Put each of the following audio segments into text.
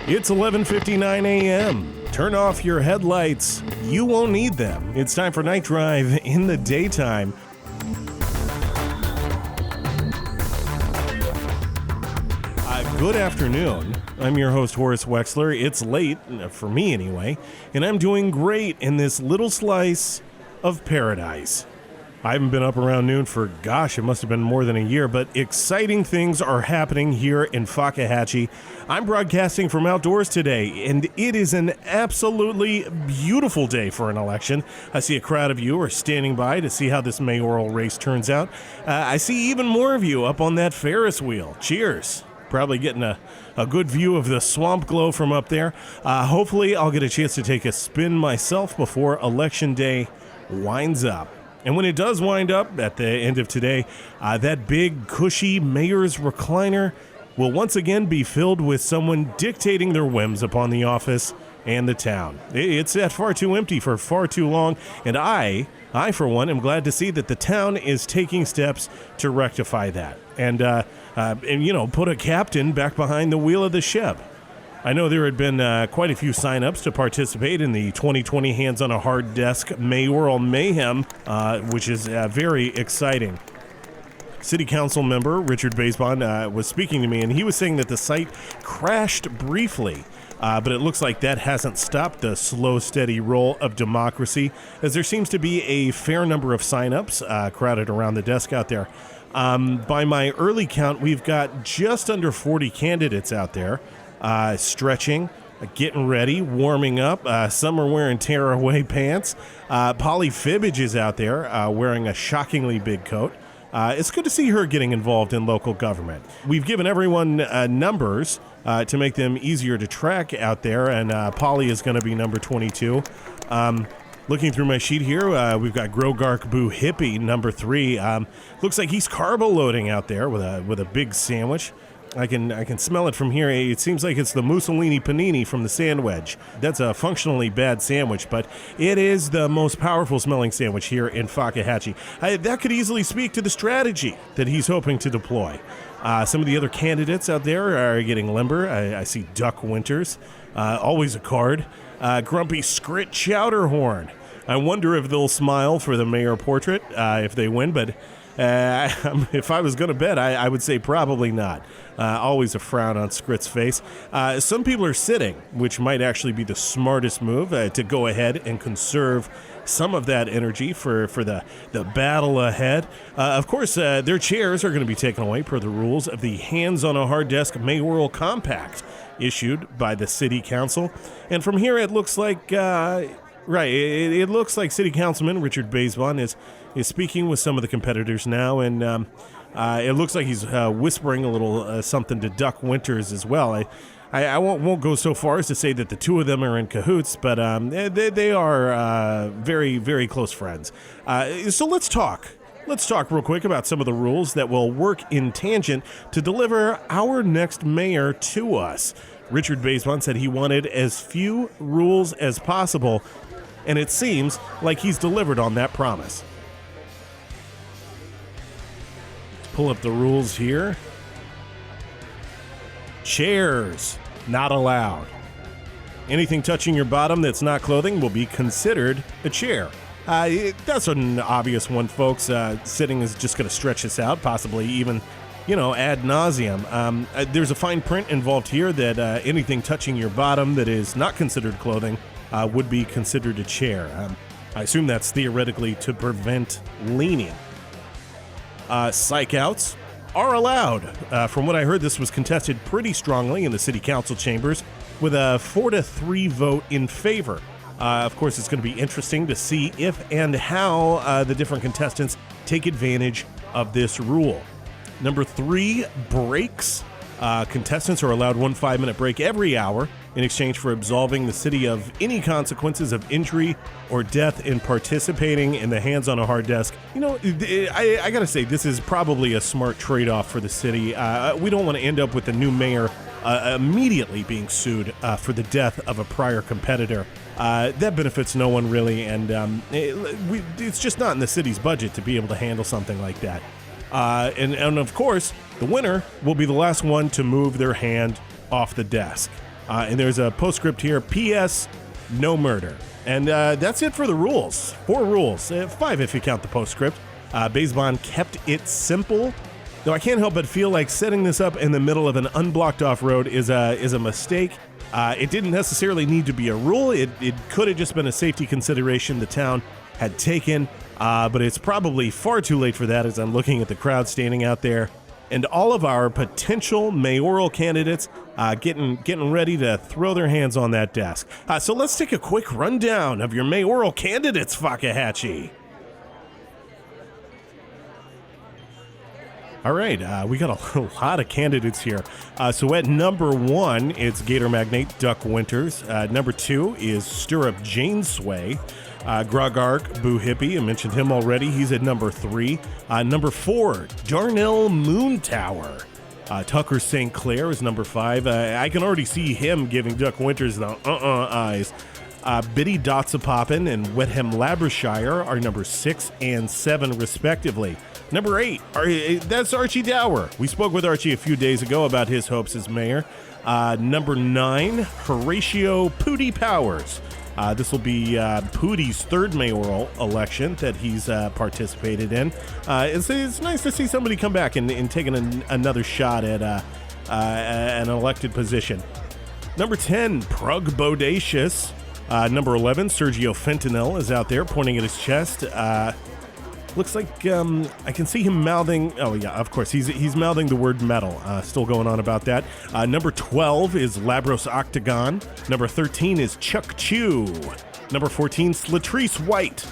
It's 11:59 a.m. Turn off your headlights. You won't need them. It's time for Night Drive in the daytime. Good afternoon. I'm your host, Horace Wexler. It's late, for me anyway, and I'm doing great in this little slice of paradise. I haven't been up around noon for, it must have been more than a year, but exciting things are happening here in Fakahatchee. I'm broadcasting from outdoors today, and it is an absolutely beautiful day for an election. I see a crowd of you are standing by to see how this mayoral race turns out. I see even more of you up on that Ferris wheel. Cheers. Probably getting a good view of the swamp glow from up there. Hopefully, I'll get a chance to take a spin myself before Election Day winds up. And when it does wind up at the end of today, that big, cushy mayor's recliner will once again be filled with someone dictating their whims upon the office and the town. It's sat far too empty for far too long, and I, for one, am glad to see that the town is taking steps to rectify that. And put a captain back behind the wheel of the ship. I know there had been quite a few sign-ups to participate in the 2020 Hands on a Hard Desk Mayoral Mayhem, which is very exciting. City Council member Richard Basebon was speaking to me, and he was saying that the site crashed briefly, but it looks like that hasn't stopped the slow, steady roll of democracy, as there seems to be a fair number of sign-ups crowded around the desk out there. By my early count, we've got just under 40 candidates out there. Stretching, getting ready, warming up. Some are wearing tearaway pants. Polly Fibbage is out there wearing a shockingly big coat. It's good to see her getting involved in local government. We've given everyone numbers to make them easier to track out there, and Polly is going to be number 22. Looking through my sheet here, we've got Grogark Boo Hippie, number 3. Looks like he's carbo loading out there with a big sandwich. I can smell it from here. It seems like it's the Mussolini panini from the Sandwich. That's a functionally bad sandwich, but it is the most powerful smelling sandwich here in Fakahatchee. That could easily speak to the strategy that he's hoping to deploy. Some of the other candidates out there are getting limber. I see Duck Winters, always a card. Grumpy Scrit Chowderhorn. I wonder if they'll smile for the mayor portrait if they win, but if I was going to bet, I would say probably not. Always a frown on Scrit's face. Some people are sitting, which might actually be the smartest move to go ahead and conserve some of that energy for the battle ahead. Of course, their chairs are going to be taken away per the rules of the Hands on a Hard Desk Mayoral Compact issued by the City Council. And from here, it looks like... It looks like City Councilman Richard Basebon is speaking with some of the competitors now, and it looks like he's whispering a little something to Duck Winters as well. I won't go so far as to say that the two of them are in cahoots, but they are very, very close friends. So let's talk. Let's talk real quick about some of the rules that will work in tangent to deliver our next mayor to us. Richard Basebon said he wanted as few rules as possible, and it seems like he's delivered on that promise. Let's pull up the rules here. Chairs, not allowed. Anything touching your bottom that's not clothing will be considered a chair. That's an obvious one, folks. Sitting is just going to stretch this out, possibly even, ad nauseum. There's a fine print involved here that anything touching your bottom that is not considered clothing would be considered a chair. I assume that's theoretically to prevent leaning. Psych outs are allowed. From what I heard, this was contested pretty strongly in the city council chambers with a 4-3 vote in favor. Of course, it's going to be interesting to see if and how the different contestants take advantage of this rule. Number 3, breaks. Contestants are allowed 1 5-minute break every hour in exchange for absolving the city of any consequences of injury or death in participating in the Hands on a Hard Desk. I gotta say, this is probably a smart trade-off for the city. We don't want to end up with the new mayor immediately being sued for the death of a prior competitor. That benefits no one really, and it's just not in the city's budget to be able to handle something like that. And of course, the winner will be the last one to move their hand off the desk. And there's a postscript here, P.S. No murder. And that's it for the rules. 4 rules. 5 if you count the postscript. Basebon kept it simple, though I can't help but feel like setting this up in the middle of an unblocked off-road is a mistake. It didn't necessarily need to be a rule. It could have just been a safety consideration the town had taken, but it's probably far too late for that as I'm looking at the crowd standing out there and all of our potential mayoral candidates getting ready to throw their hands on that desk. So let's take a quick rundown of your mayoral candidates, Fakahatchee. All right, we got a lot of candidates here. So at number 1, it's Gator Magnate Duck Winters. Number 2 is Stirrup Jane Sway. Grogark Boo Hippie, I mentioned him already. He's at number 3. Number 4, Darnell Moon Tower. Tucker St. Clair is number 5. I can already see him giving Duck Winters the eyes. Biddy Dotsapoppin and Wetham Labrashire are number 6 and 7 respectively. Number 8, that's Archie Dower. We spoke with Archie a few days ago about his hopes as mayor. Number 9, Horatio Pooty Powers. This will be Pootie's 3rd mayoral election that he's participated in. It's nice to see somebody come back and take another shot at an elected position. Number 10, Prug Bodacious. Number 11, Sergio Fentanyl is out there pointing at his chest. Looks like I can see him mouthing. Oh, yeah, of course. He's mouthing the word metal. Still going on about that. Number 12 is Labros Octagon. Number 13 is Chuck Chew. Number 14, Slatrice White.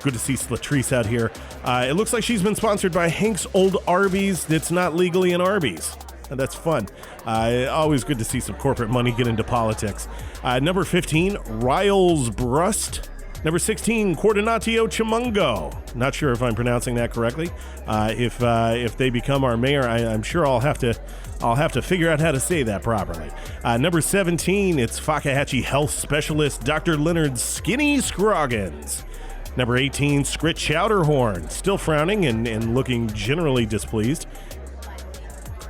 Good to see Slatrice out here. It looks like she's been sponsored by Hank's Old Arby's that's not legally an Arby's. That's fun. Always good to see some corporate money get into politics. Number 15, Riles Brust. Number 16, Coordinatio Chimungo. Not sure if I'm pronouncing that correctly. If they become our mayor, I'm sure I'll have to figure out how to say that properly. Number 17, it's Fakahatchee Health Specialist Dr. Leonard Skinny Scroggins. Number 18, Scrit Chowderhorn, still frowning and looking generally displeased.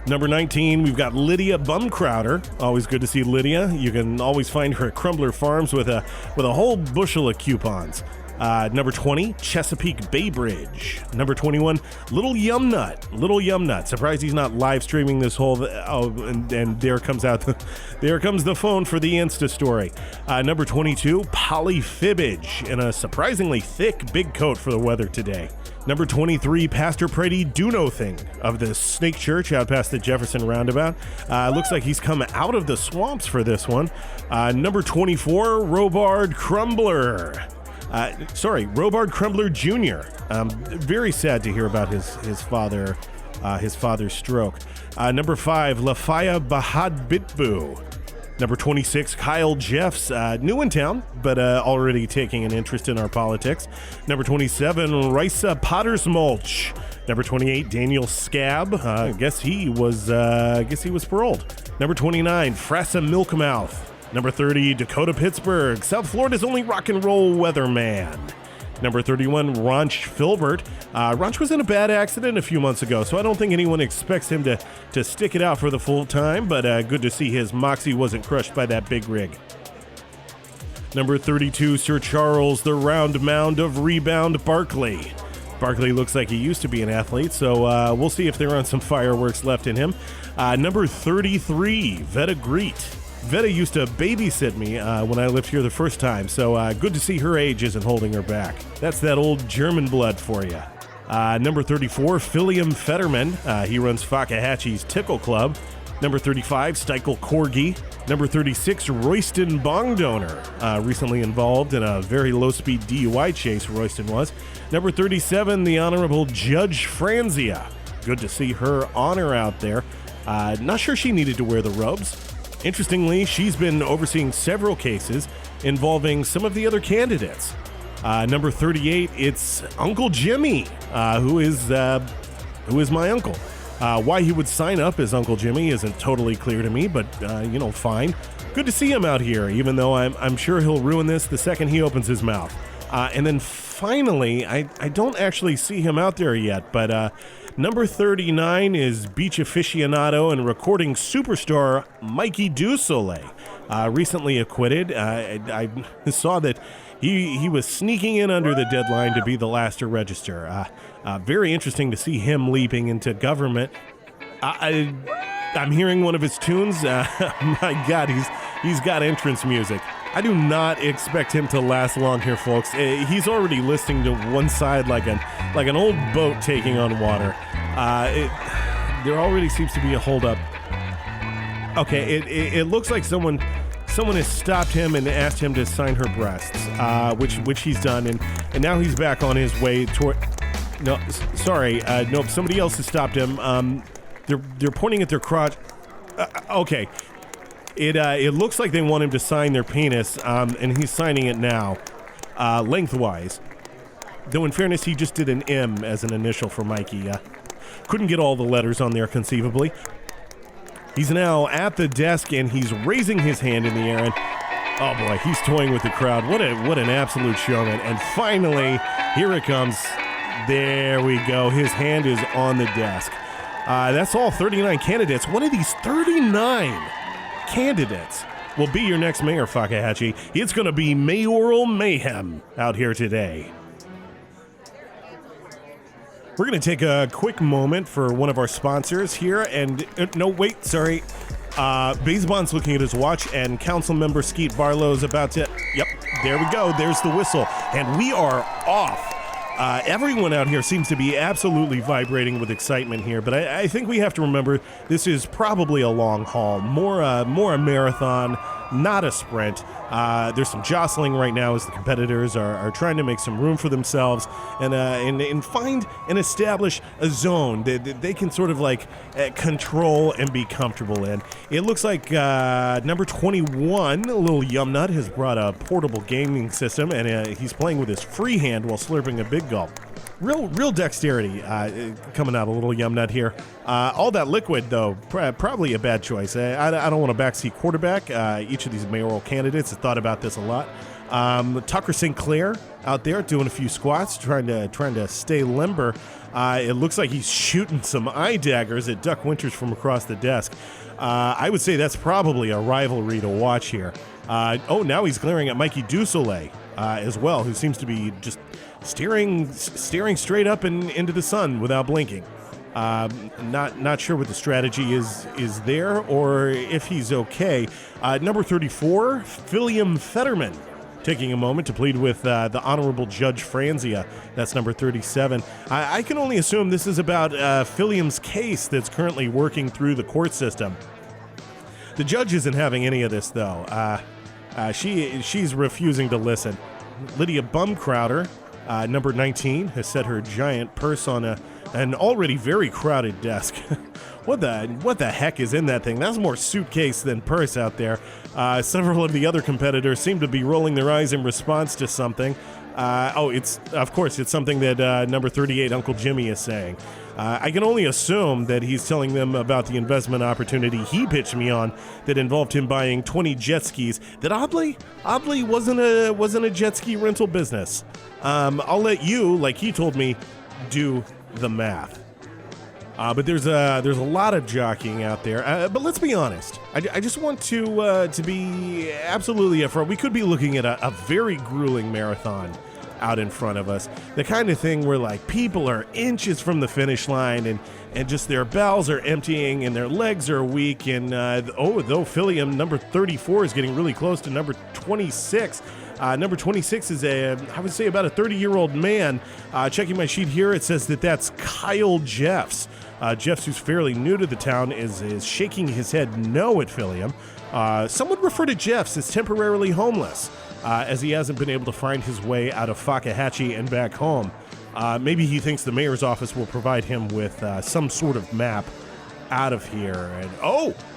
Number 19, we've got Lydia Bumcrowder. Always good to see Lydia. You can always find her at Crumbler Farms with a whole bushel of coupons. Number 20, Chesapeake Baybridge. Number 21, Little Yumnut. Surprised he's not live streaming this whole. And there comes the phone for the Insta story. Number 22, Polly Fibbage in a surprisingly thick big coat for the weather today. Number 23, Pastor Prady Dunothing of the Snake Church out past the Jefferson Roundabout. Looks like he's come out of the swamps for this one. Number 24, Robard Crumbler. Robard Crumbler Jr. Very sad to hear about his father's stroke. Number 5, Lafaya Bahad Bitbu. Number 26, Kyle Jeffs, new in town, but already taking an interest in our politics. Number 27, Risa Pottersmulch. Number 28, Daniel Scab. I guess he was paroled. Number 29, Frassa Milkmouth. Number 30, Dakota Pittsburgh, South Florida's only rock and roll weatherman. Number 31, Ronch Filbert. Ronch was in a bad accident a few months ago, so I don't think anyone expects him to stick it out for the full time, but good to see his moxie wasn't crushed by that big rig. Number 32, Sir Charles, the Round Mound of Rebound Barkley. Barkley looks like he used to be an athlete, so we'll see if there aren't some fireworks left in him. Number 33, Veta Greet. Veta used to babysit me when I lived here the first time, so good to see her age isn't holding her back. That's that old German blood for you. Number 34, Philium Fetterman. He runs Fakahatchee's Tickle Club. Number 35, Steichel Corgi. Number 36, Royston Bongdonor. Recently involved in a very low-speed DUI chase, Royston was. Number 37, the Honorable Judge Franzia. Good to see her honor out there. Not sure she needed to wear the robes. Interestingly, she's been overseeing several cases involving some of the other candidates. Number 38, it's Uncle Jimmy, who is my uncle. Why he would sign up as Uncle Jimmy isn't totally clear to me, but, fine. Good to see him out here, even though I'm sure he'll ruin this the second he opens his mouth. And then finally, I don't actually see him out there yet, but number 39 is beach aficionado and recording superstar Mikey Du Soleil. recently acquitted. I saw that he was sneaking in under the deadline to be the last to register. Very interesting to see him leaping into government. I'm hearing one of his tunes. My God, he's got entrance music. I do not expect him to last long here, folks. He's already listing to one side like an old boat taking on water. There already seems to be a holdup. Okay, it looks like someone has stopped him and asked him to sign her breasts, which he's done, and now he's back on his way toward. No, sorry, nope. Somebody else has stopped him. They're pointing at their crotch. Okay, it looks like they want him to sign their penis, and he's signing it now, lengthwise. Though in fairness, he just did an M as an initial for Mikey. Couldn't get all the letters on there conceivably. He's now at the desk and he's raising his hand in the air, and oh boy, he's toying with the crowd. What an absolute showman. And finally, here it comes. There we go. His hand is on the desk. That's all 39 candidates. One of these 39 candidates will be your next mayor, Fakahatchee. It's going to be Mayoral Mayhem out here today. We're going to take a quick moment for one of our sponsors here, and no, wait, sorry. Basebon's looking at his watch, and Councilmember Skeet Barlow's about to, yep, there we go, there's the whistle, and we are off. Everyone out here seems to be absolutely vibrating with excitement here, but I think we have to remember this is probably a long haul, more a marathon, not a sprint. There's some jostling right now as the competitors are trying to make some room for themselves and find and establish a zone that they can sort of like control and be comfortable in. It looks like number 21, little Yumnut, has brought a portable gaming system, and he's playing with his free hand while slurping a big gulp. Real dexterity coming out a little Yumnut here. All that liquid, though, probably a bad choice. I don't want a backseat quarterback. Each of these mayoral candidates has thought about this a lot. Tucker Sinclair out there doing a few squats, trying to stay limber. It looks like he's shooting some eye daggers at Duck Winters from across the desk. I would say that's probably a rivalry to watch here. Now he's glaring at Mikey Dusolet as well, who seems to be just staring straight up and into the sun without blinking. Not sure what the strategy is there or if he's okay. Number 34, Philium Fetterman, taking a moment to plead with the Honorable Judge Franzia. That's number 37. I can only assume this is about Philium's case that's currently working through the court system. The judge isn't having any of this, though. She's refusing to listen. Lydia Bumcrowder, number 19, has set her giant purse on an already very crowded desk. What the heck is in that thing? That's more suitcase than purse out there. Several of the other competitors seem to be rolling their eyes in response to something. It's something that number 38, Uncle Jimmy, is saying. I can only assume that he's telling them about the investment opportunity he pitched me on that involved him buying 20 jet skis that oddly wasn't a jet ski rental business. I'll let you, like he told me, do the math. But there's a lot of jockeying out there. But let's be honest. I just want to be absolutely upfront. We could be looking at a very grueling marathon out in front of us. The kind of thing where like people are inches from the finish line and just their bowels are emptying and their legs are weak. And though Philium, number 34, is getting really close to number 26. Number 26 is I would say about a 30-year-old man. Checking my sheet here, it says that's Kyle Jeffs. Jeffs, who's fairly new to the town, is shaking his head no at Philium. Some would refer to Jeffs as temporarily homeless, as he hasn't been able to find his way out of Fakahatchee and back home. Maybe he thinks the mayor's office will provide him with some sort of map out of here. And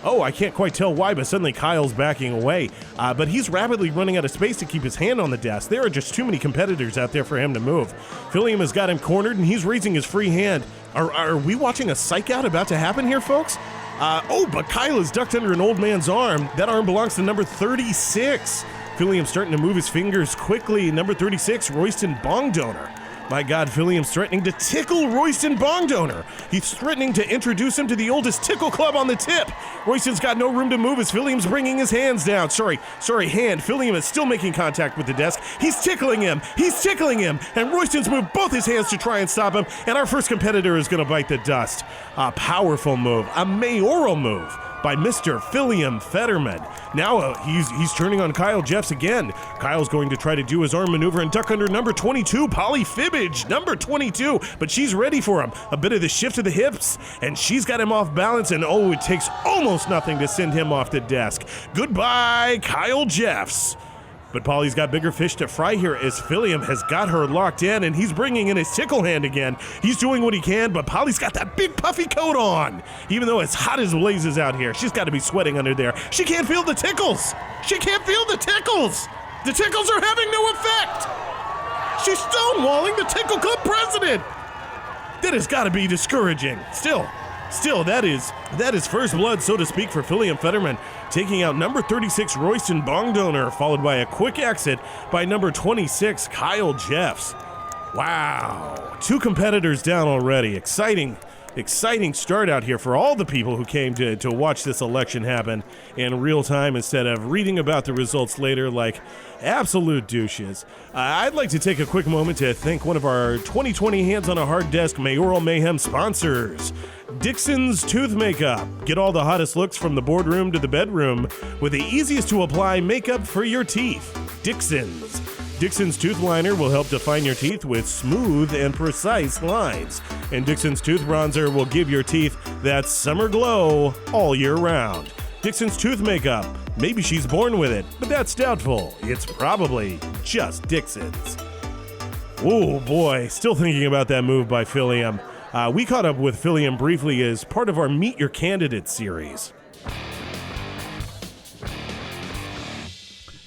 I can't quite tell why, but suddenly Kyle's backing away. But he's rapidly running out of space to keep his hand on the desk. There are just too many competitors out there for him to move. Philium has got him cornered, and he's raising his free hand. Are we watching a psych out about to happen here, folks? But Kyle is ducked under an old man's arm. That arm belongs to number 36. Philium's starting to move his fingers quickly. Number 36, Royston Bong Donor. My God, Philliam's threatening to tickle Royston Bongdonor. He's threatening to introduce him to the oldest tickle club on the tip. Royston's got no room to move as Philliam's bringing his hands down. Sorry, hand. Philliam is still making contact with the desk. He's tickling him. And Royston's moved both his hands to try and stop him. And our first competitor is going to bite the dust. A powerful move, a mayoral move by Mr. Philliam Fetterman. Now he's turning on Kyle Jeffs again. Kyle's going to try to do his arm maneuver and duck under number 22, Polly Fibbage, number 22, but she's ready for him. A bit of the shift of the hips, and she's got him off balance, and it takes almost nothing to send him off the desk. Goodbye, Kyle Jeffs. But Polly's got bigger fish to fry here as Philliam has got her locked in, and he's bringing in his tickle hand again. He's doing what he can, but Polly's got that big puffy coat on. Even though it's hot as blazes out here, she's got to be sweating under there. She can't feel the tickles. The tickles are having no effect. She's stonewalling the Tickle Club president. That has got to be discouraging. Still, that is first blood, so to speak, for Philliam Fetterman, taking out number 36, Royston Bongdonor, followed by a quick exit by number 26, Kyle Jeffs. Wow, 2 competitors down already. Exciting start out here for all the people who came to watch this election happen in real time instead of reading about the results later like absolute douches. I'd like to take a quick moment to thank one of our 2020 Hands on a Hard Desk Mayoral Mayhem sponsors, Dixon's Tooth Makeup. Get all the hottest looks from the boardroom to the bedroom with the easiest to apply makeup for your teeth. Dixon's Tooth Liner will help define your teeth with smooth and precise lines. And Dixon's Tooth Bronzer will give your teeth that summer glow all year round. Dixon's Tooth Makeup. Maybe she's born with it, but that's doubtful. It's probably just Dixon's. Oh boy, still thinking about that move by Philliam. We caught up with Philliam briefly as part of our Meet Your Candidate series.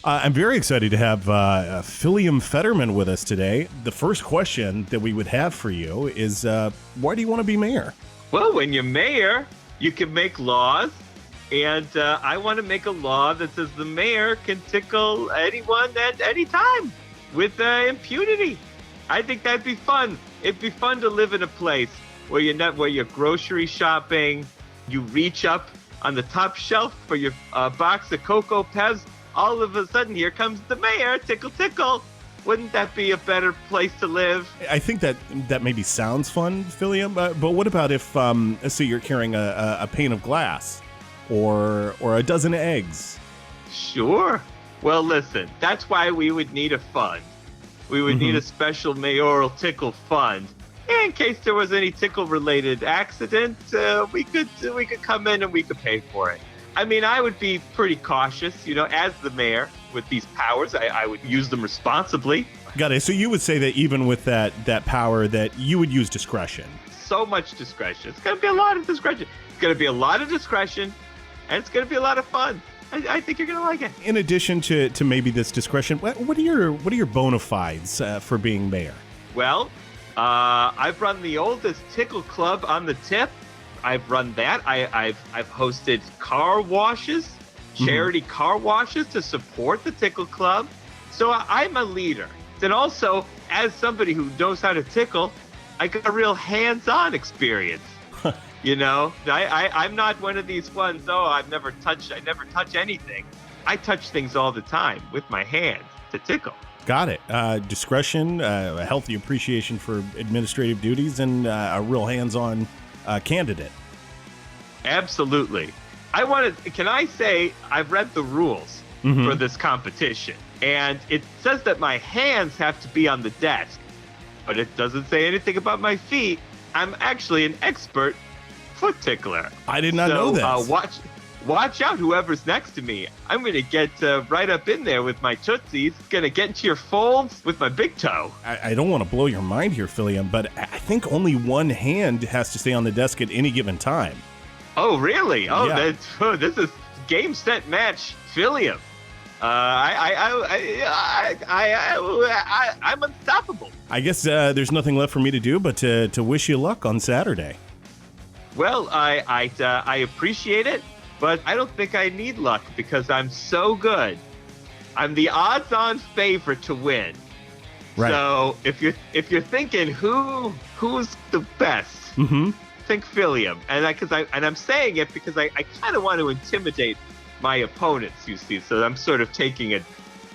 I'm very excited to have Philliam Fetterman with us today. The first question that we would have for you is, why do you want to be mayor? Well, when you're mayor, you can make laws, and I want to make a law that says the mayor can tickle anyone at any time with impunity. I think that'd be fun. It'd be fun to live in a place where you're grocery shopping, you reach up on the top shelf for your box of Cocoa Pez. All of a sudden, here comes the mayor, tickle, tickle. Wouldn't that be a better place to live? I think that maybe sounds fun, Philliam, but what about if, say you're carrying a pane of glass or a dozen eggs? Sure. Well, listen, that's why we would need a fund. We would need a special mayoral tickle fund. In case there was any tickle-related accident, we could come in and we could pay for it. I mean, I would be pretty cautious, as the mayor with these powers. I would use them responsibly. Got it. So you would say that even with that power that you would use discretion. So much discretion. It's going to be a lot of discretion. It's going to be a lot of discretion, and it's going to be a lot of fun. I think you're going to like it. In addition to maybe this discretion, what are your bona fides for being mayor? Well, I've run the oldest tickle club on the tip. I've run that. I've hosted car washes, charity car washes to support the Tickle Club. So I'm a leader. And also, as somebody who knows how to tickle, I got a real hands-on experience. I'm not one of these ones, I never touch anything. I touch things all the time with my hands to tickle. Got it. Discretion, a healthy appreciation for administrative duties, and a real hands-on candidate. Absolutely. Can I say I've read the rules for this competition, and it says that my hands have to be on the desk, but it doesn't say anything about my feet. I'm actually an expert foot tickler. I did not know this. Watch out, whoever's next to me. I'm going to get right up in there with my tootsies. Going to get into your folds with my big toe. I don't want to blow your mind here, Philliam, but I think only one hand has to stay on the desk at any given time. Oh, really? Oh, yeah. This is game, set, match, Philliam. I'm unstoppable. I guess there's nothing left for me to do but to wish you luck on Saturday. Well, I appreciate it. But I don't think I need luck because I'm so good. I'm the odds-on favorite to win. Right. So if you're thinking who's the best, think Philium, and I'm saying it because I kind of want to intimidate my opponents. You see, so I'm sort of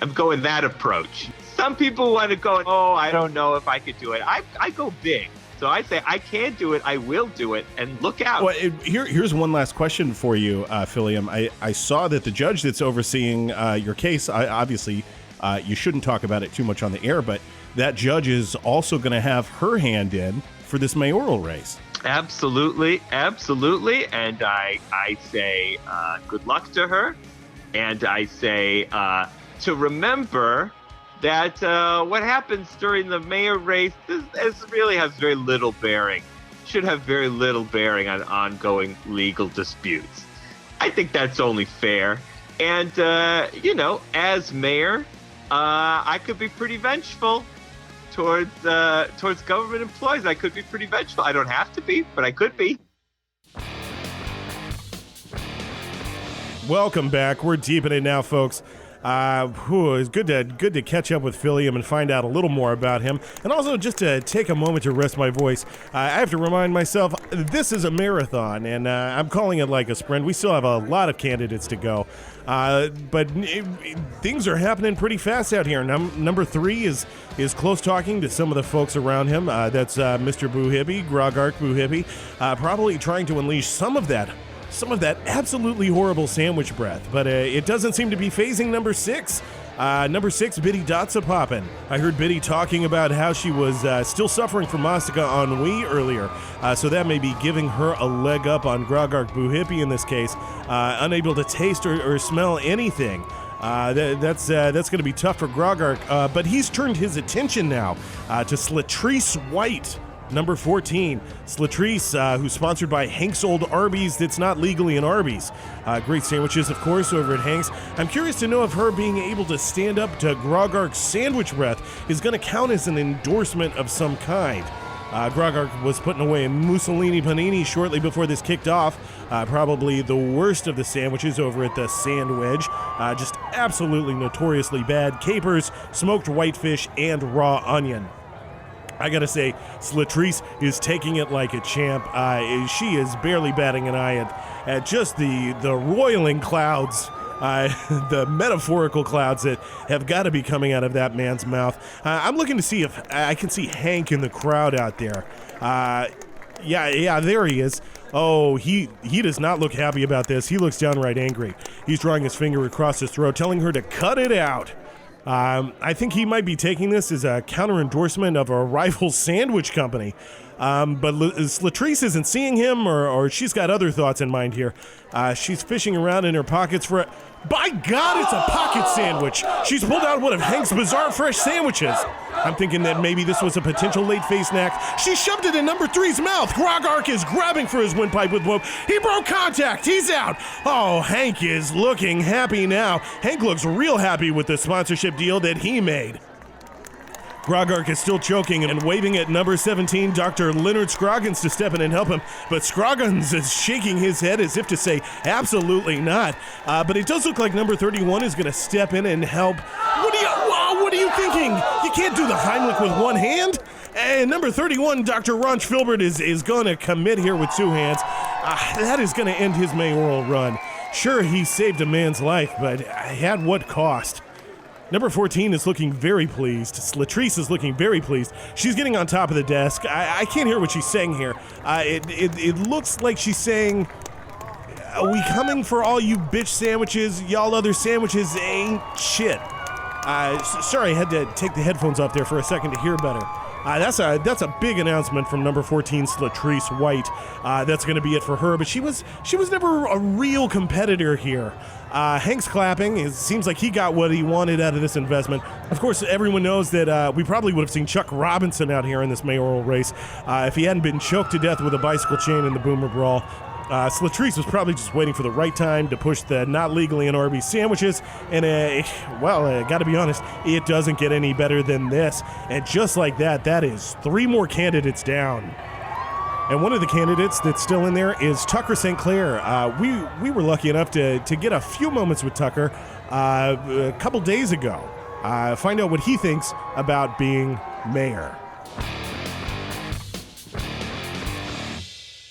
I'm going that approach. Some people want to go, oh, I don't know if I could do it. I go big. So I say, I can do it, I will do it, and look out. Well, here's one last question for you, Philium. I saw that the judge that's overseeing your case, obviously, you shouldn't talk about it too much on the air, but that judge is also going to have her hand in for this mayoral race. Absolutely. And I say good luck to her. And I say to remember that what happens during the mayor race this really has very little bearing, should have very little bearing on ongoing legal disputes. I think that's only fair. And, as mayor, I could be pretty vengeful towards government employees. I could be pretty vengeful. I don't have to be, but I could be. Welcome back. We're deep in it now, folks. It's good to catch up with Philium and find out a little more about him, and also just to take a moment to rest my voice. I have to remind myself this is a marathon, and I'm calling it like a sprint. We still have a lot of candidates to go, but things are happening pretty fast out here. Number 3 is close talking to some of the folks around him. That's Mr. Boo-Hippie, Grogark Boo-Hippie, probably trying to unleash some of that absolutely horrible sandwich breath, but it doesn't seem to be phasing number 6. Number 6, Biddy Dotsa poppin'. I heard Biddy talking about how she was still suffering from Mastica ennui earlier, so that may be giving her a leg up on Grogark Boo-Hippie in this case, unable to taste or smell anything. That's going to be tough for Grogark, but he's turned his attention now to Slatrice White. Number 14, Slatrice, who's sponsored by Hank's Old Arby's that's not legally an Arby's. Great sandwiches, of course, over at Hank's. I'm curious to know if her being able to stand up to Grogark's sandwich breath is going to count as an endorsement of some kind. Grogark was putting away a Mussolini panini shortly before this kicked off. Probably the worst of the sandwiches over at the Sandwich. Just absolutely notoriously bad. Capers, smoked whitefish, and raw onion. I gotta say, Slatrice is taking it like a champ. She is barely batting an eye at just the roiling clouds, the metaphorical clouds that have got to be coming out of that man's mouth. I'm looking to see if I can see Hank in the crowd out there. Yeah, there he is. Oh, he does not look happy about this. He looks downright angry. He's drawing his finger across his throat, telling her to cut it out. I think he might be taking this as a counter-endorsement of a rival sandwich company. But Slatrice isn't seeing him, or she's got other thoughts in mind here. She's fishing around in her pockets for a... By God, it's a pocket sandwich! She's pulled out one of Hank's Bizarre Fresh sandwiches. I'm thinking that maybe this was a potential late-phase snack. She shoved it in number 3's mouth. Grogark is grabbing for his windpipe with whoop. He broke contact. He's out. Oh, Hank is looking happy now. Hank looks real happy with the sponsorship deal that he made. Grogark is still choking and waving at number 17, Dr. Leonard Scroggins, to step in and help him, but Scroggins is shaking his head as if to say, absolutely not. But it does look like number 31 is going to step in and help. What are you thinking? You can't do the Heimlich with one hand? And number 31, Dr. Ronch Filbert, is going to commit here with 2 hands. That is going to end his mayoral run. Sure, he saved a man's life, but at what cost? Number 14 is looking very pleased. Slatrice is looking very pleased. She's getting on top of the desk. I can't hear what she's saying here. It looks like she's saying, "Are we coming for all you bitch sandwiches? Y'all other sandwiches ain't shit." Sorry, I had to take the headphones off there for a second to hear better. That's a big announcement from number 14, Slatrice White. That's going to be it for her, but she was never a real competitor here. Hank's clapping. It seems like he got what he wanted out of this investment. Of course, everyone knows that we probably would have seen Chuck Robinson out here in this mayoral race if he hadn't been choked to death with a bicycle chain in the Boomer Brawl. Slatrice was probably just waiting for the right time to push the not legally in Arby's sandwiches, and gotta be honest, it doesn't get any better than this. And just like that, that is 3 more candidates down. And one of the candidates that's still in there is Tucker St. Clair. We were lucky enough to get a few moments with Tucker a couple days ago. find out what he thinks about being mayor.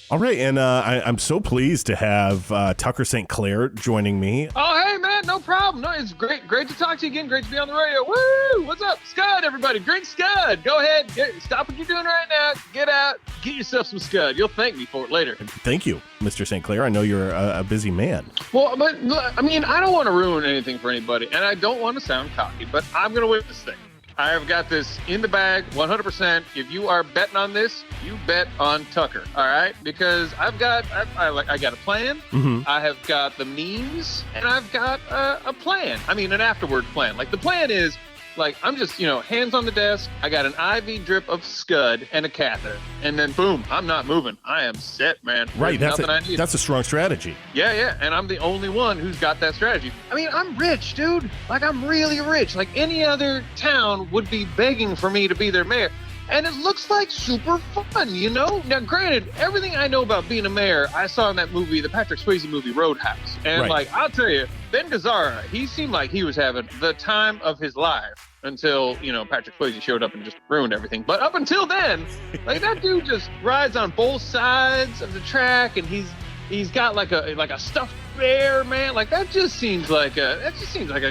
All right, and I'm so pleased to have Tucker St. Clair joining me. Oh, hey, man, no problem. No, it's great to talk to you again. Great to be on the radio. Woo! What's up? Scud, everybody. Drink Scud. Go ahead. Stop what you're doing right now. Get out. Get yourself some Scud. You'll thank me for it later. Thank you, Mr. St. Clair. I know you're a busy man. Well, but, I mean, I don't want to ruin anything for anybody, and I don't want to sound cocky, but I'm going to win this thing. I have got this in the bag, 100%. If you are betting on this, you bet on Tucker, all right? Because I got a plan. Mm-hmm. I have got the means, and I've got a plan. I mean, an afterward plan. Like, the plan is, like, I'm just, hands on the desk. I got an IV drip of Scud and a catheter. And then, boom, I'm not moving. I am set, man. Right, There's nothing I need. that's a strong strategy. Yeah, and I'm the only one who's got that strategy. I mean, I'm rich, dude. Like, I'm really rich. Like, any other town would be begging for me to be their mayor. And it looks like super fun, Now, granted, everything I know about being a mayor, I saw in that movie, the Patrick Swayze movie, Roadhouse. And, Right. I'll tell you, Ben Gazzara, he seemed like he was having the time of his life until, Patrick Swayze showed up and just ruined everything. But up until then, that dude just rides on both sides of the track, and he's got like a stuffed bear, man. That just seems like a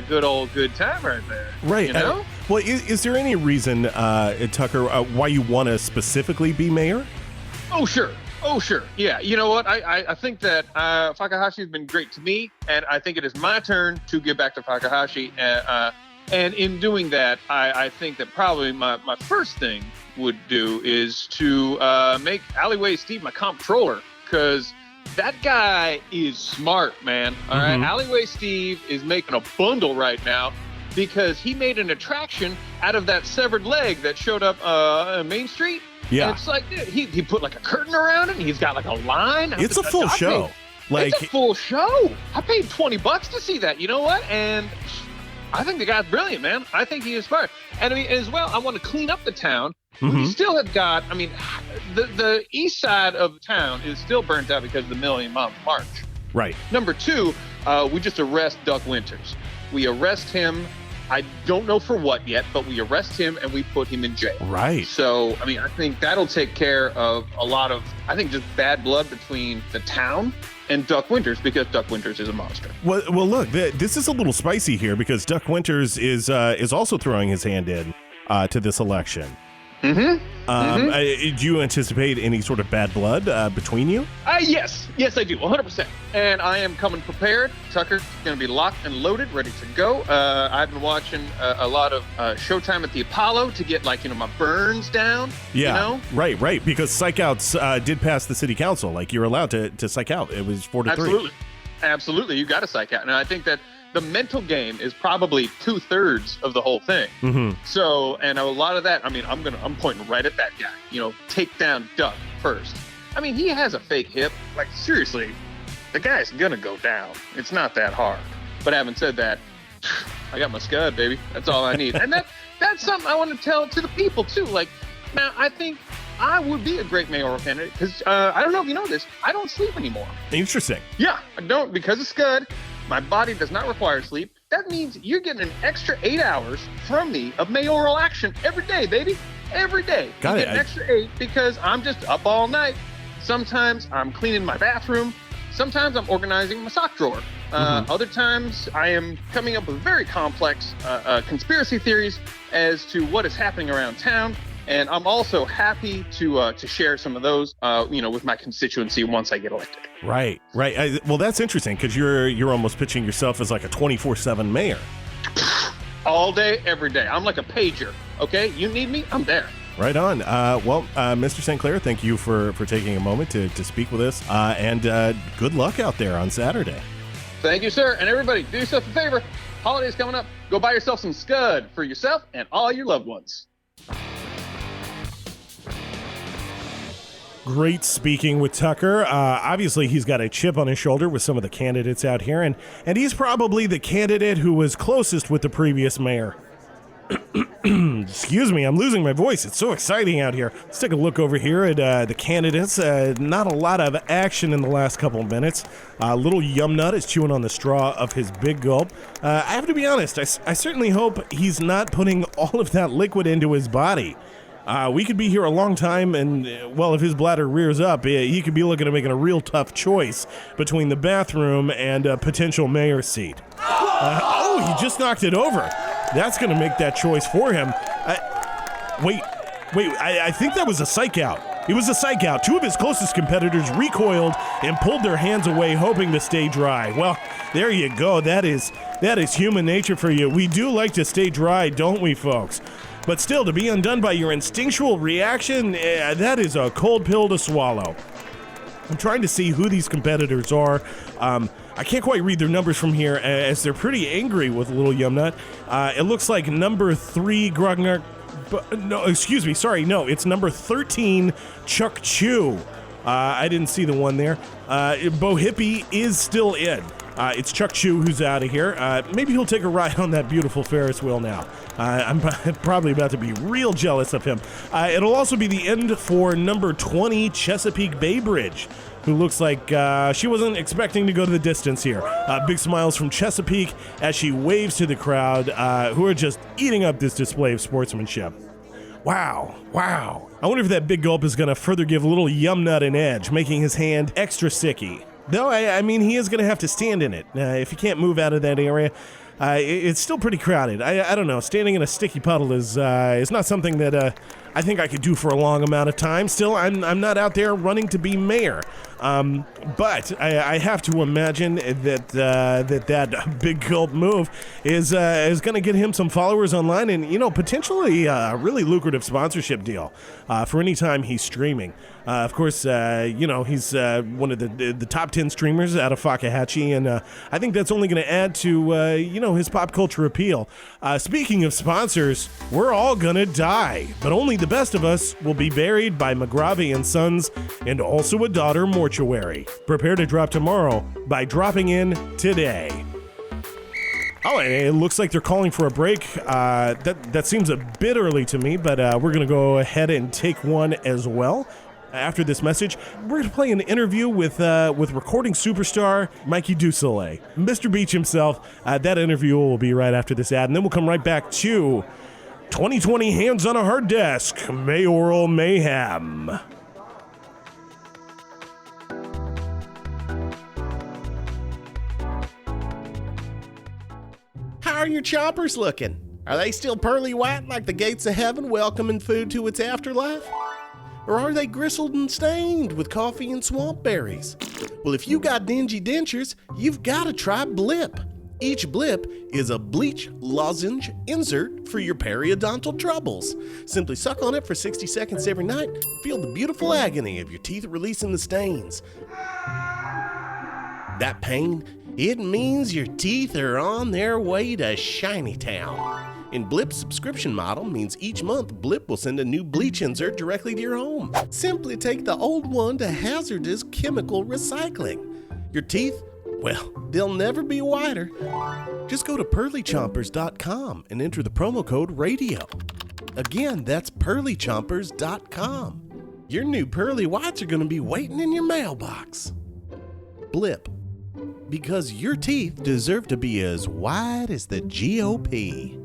good time right there. Right. Well, is there any reason, Tucker, why you want to specifically be mayor? Oh, sure. Yeah. You know what? I think that Fakahatchee has been great to me, and I think it is my turn to give back to Fakahatchee. And in doing that, I think that probably my first thing would do is to make Alleyway Steve my comptroller, because that guy is smart, man. All right. Alleyway Steve is making a bundle right now because he made an attraction out of that severed leg that showed up on Main Street. Yeah. And it's like, dude, he put a curtain around it, and he's got a line. It's a full show. It's a full show. I paid $20 to see that. You know what? And I think the guy's brilliant, man. I think he is smart. And I mean, as well, I want to clean up the town. We still have got, the east side of the town is still burnt out because of the Million Mile March. Right. Number two, we just arrest Duck Winters. We arrest him. I don't know for what yet, but we arrest him and we put him in jail. Right. So, I think that'll take care of a lot of, just bad blood between the town and Duck Winters, because Duck Winters is a monster. Well, look, this is a little spicy here because Duck Winters is also throwing his hand in to this election. Do you anticipate any sort of bad blood between you? Yes, I do, 100%. And I am coming prepared. Tucker's going to be locked and loaded, ready to go. I've been watching a lot of Showtime at the Apollo to get, my burns down. Yeah, right. Because psych outs did pass the city council. You're allowed to psych out. It was 4-3. Absolutely. You got to psych out. And I think that the mental game is probably 2/3 of the whole thing. So, and a lot of that, I'm pointing right at that guy. Take down Duck first. He has a fake hip. Seriously, the guy's gonna go down. It's not that hard. But having said that, I got my Scud, baby. That's all I need. And that's something I want to tell to the people too. Now I think I would be a great mayoral candidate because I don't know if you know this, I don't sleep anymore. Interesting. Yeah, I don't, because of Scud. My body does not require sleep. That means you're getting an extra 8 hours from me of mayoral action every day, baby. Every day. Got you it. get an extra 8 because I'm just up all night. Sometimes I'm cleaning my bathroom. Sometimes I'm organizing my sock drawer. Other times I am coming up with very complex conspiracy theories as to what is happening around town. And I'm also happy to share some of those, with my constituency once I get elected. Right. Well, that's interesting because you're almost pitching yourself as a 24/7 mayor. All day, every day. I'm like a pager. Okay, you need me, I'm there. Right on. Mr. St. Clair, thank you for taking a moment to speak with us, and good luck out there on Saturday. Thank you, sir. And everybody, do yourself a favor. Holidays coming up. Go buy yourself some Scud for yourself and all your loved ones. Great speaking with Tucker. Obviously, he's got a chip on his shoulder with some of the candidates out here, and he's probably the candidate who was closest with the previous mayor. Excuse me, I'm losing my voice. It's so exciting out here. Let's take a look over here at the candidates. Not a lot of action in the last couple of minutes. Little Yumnut is chewing on the straw of his big gulp. I have to be honest, I certainly hope he's not putting all of that liquid into his body. We could be here a long time, and, well, if his bladder rears up, he could be looking at making a real tough choice between the bathroom and a potential mayor's seat. He just knocked it over. That's going to make that choice for him. Wait, I think that was a psych out. It was a psych out. Two of his closest competitors recoiled and pulled their hands away, hoping to stay dry. Well, there you go. That is human nature for you. We do like to stay dry, don't we, folks? But still, to be undone by your instinctual reaction, that is a cold pill to swallow. I'm trying to see who these competitors are. I can't quite read their numbers from here, as they're pretty angry with Little Yumnut. It looks like number 3, Grognar... it's number 13, Chuck Chew. I didn't see the one there. Bo Hippie is still in. It's Chuck Chew who's out of here. Maybe he'll take a ride on that beautiful Ferris wheel now. I'm probably about to be real jealous of him. It'll also be the end for number 20, Chesapeake Bay Bridge, who looks like she wasn't expecting to go to the distance here. Big smiles from Chesapeake as she waves to the crowd, who are just eating up this display of sportsmanship. Wow. I wonder if that big gulp is going to further give Little Yumnut an edge, making his hand extra sticky. Though, I mean, he is going to have to stand in it. If he can't move out of that area, it's still pretty crowded. I don't know. Standing in a sticky puddle is not something that I think I could do for a long amount of time. Still, I'm not out there running to be mayor. But I have to imagine that big gulp move is going to get him some followers online and, potentially a really lucrative sponsorship deal for any time he's streaming. Of course, he's one of the top 10 streamers out of Fakahatchee, and I think that's only going to add to, his pop culture appeal. Speaking of sponsors, we're all going to die, but only the best of us will be buried by McGravy and Sons and also a daughter mortuary. Prepare to drop tomorrow by dropping in today. Oh, it looks like they're calling for a break. That seems a bit early to me, but we're going to go ahead and take one as well. After this message, we're going to play an interview with recording superstar Mikey Dusoleil, Mr. Beach himself. That interview will be right after this ad, and then we'll come right back to 2020 Hands on a Hard Desk, Mayoral Mayhem. How are your chompers looking? Are they still pearly white like the gates of heaven welcoming food to its afterlife? Or are they gristled and stained with coffee and swamp berries? Well, if you got dingy dentures, you've got to try Blip. Each Blip is a bleach lozenge insert for your periodontal troubles. Simply suck on it for 60 seconds every night. Feel the beautiful agony of your teeth releasing the stains. That pain, it means your teeth are on their way to Shiny Town. And Blip's subscription model means each month Blip will send a new bleach insert directly to your home. Simply take the old one to hazardous chemical recycling. Your teeth, well, they'll never be whiter. Just go to pearlychompers.com and enter the promo code RADIO. Again, that's pearlychompers.com. Your new pearly whites are going to be waiting in your mailbox. Blip. Because your teeth deserve to be as white as the GOP.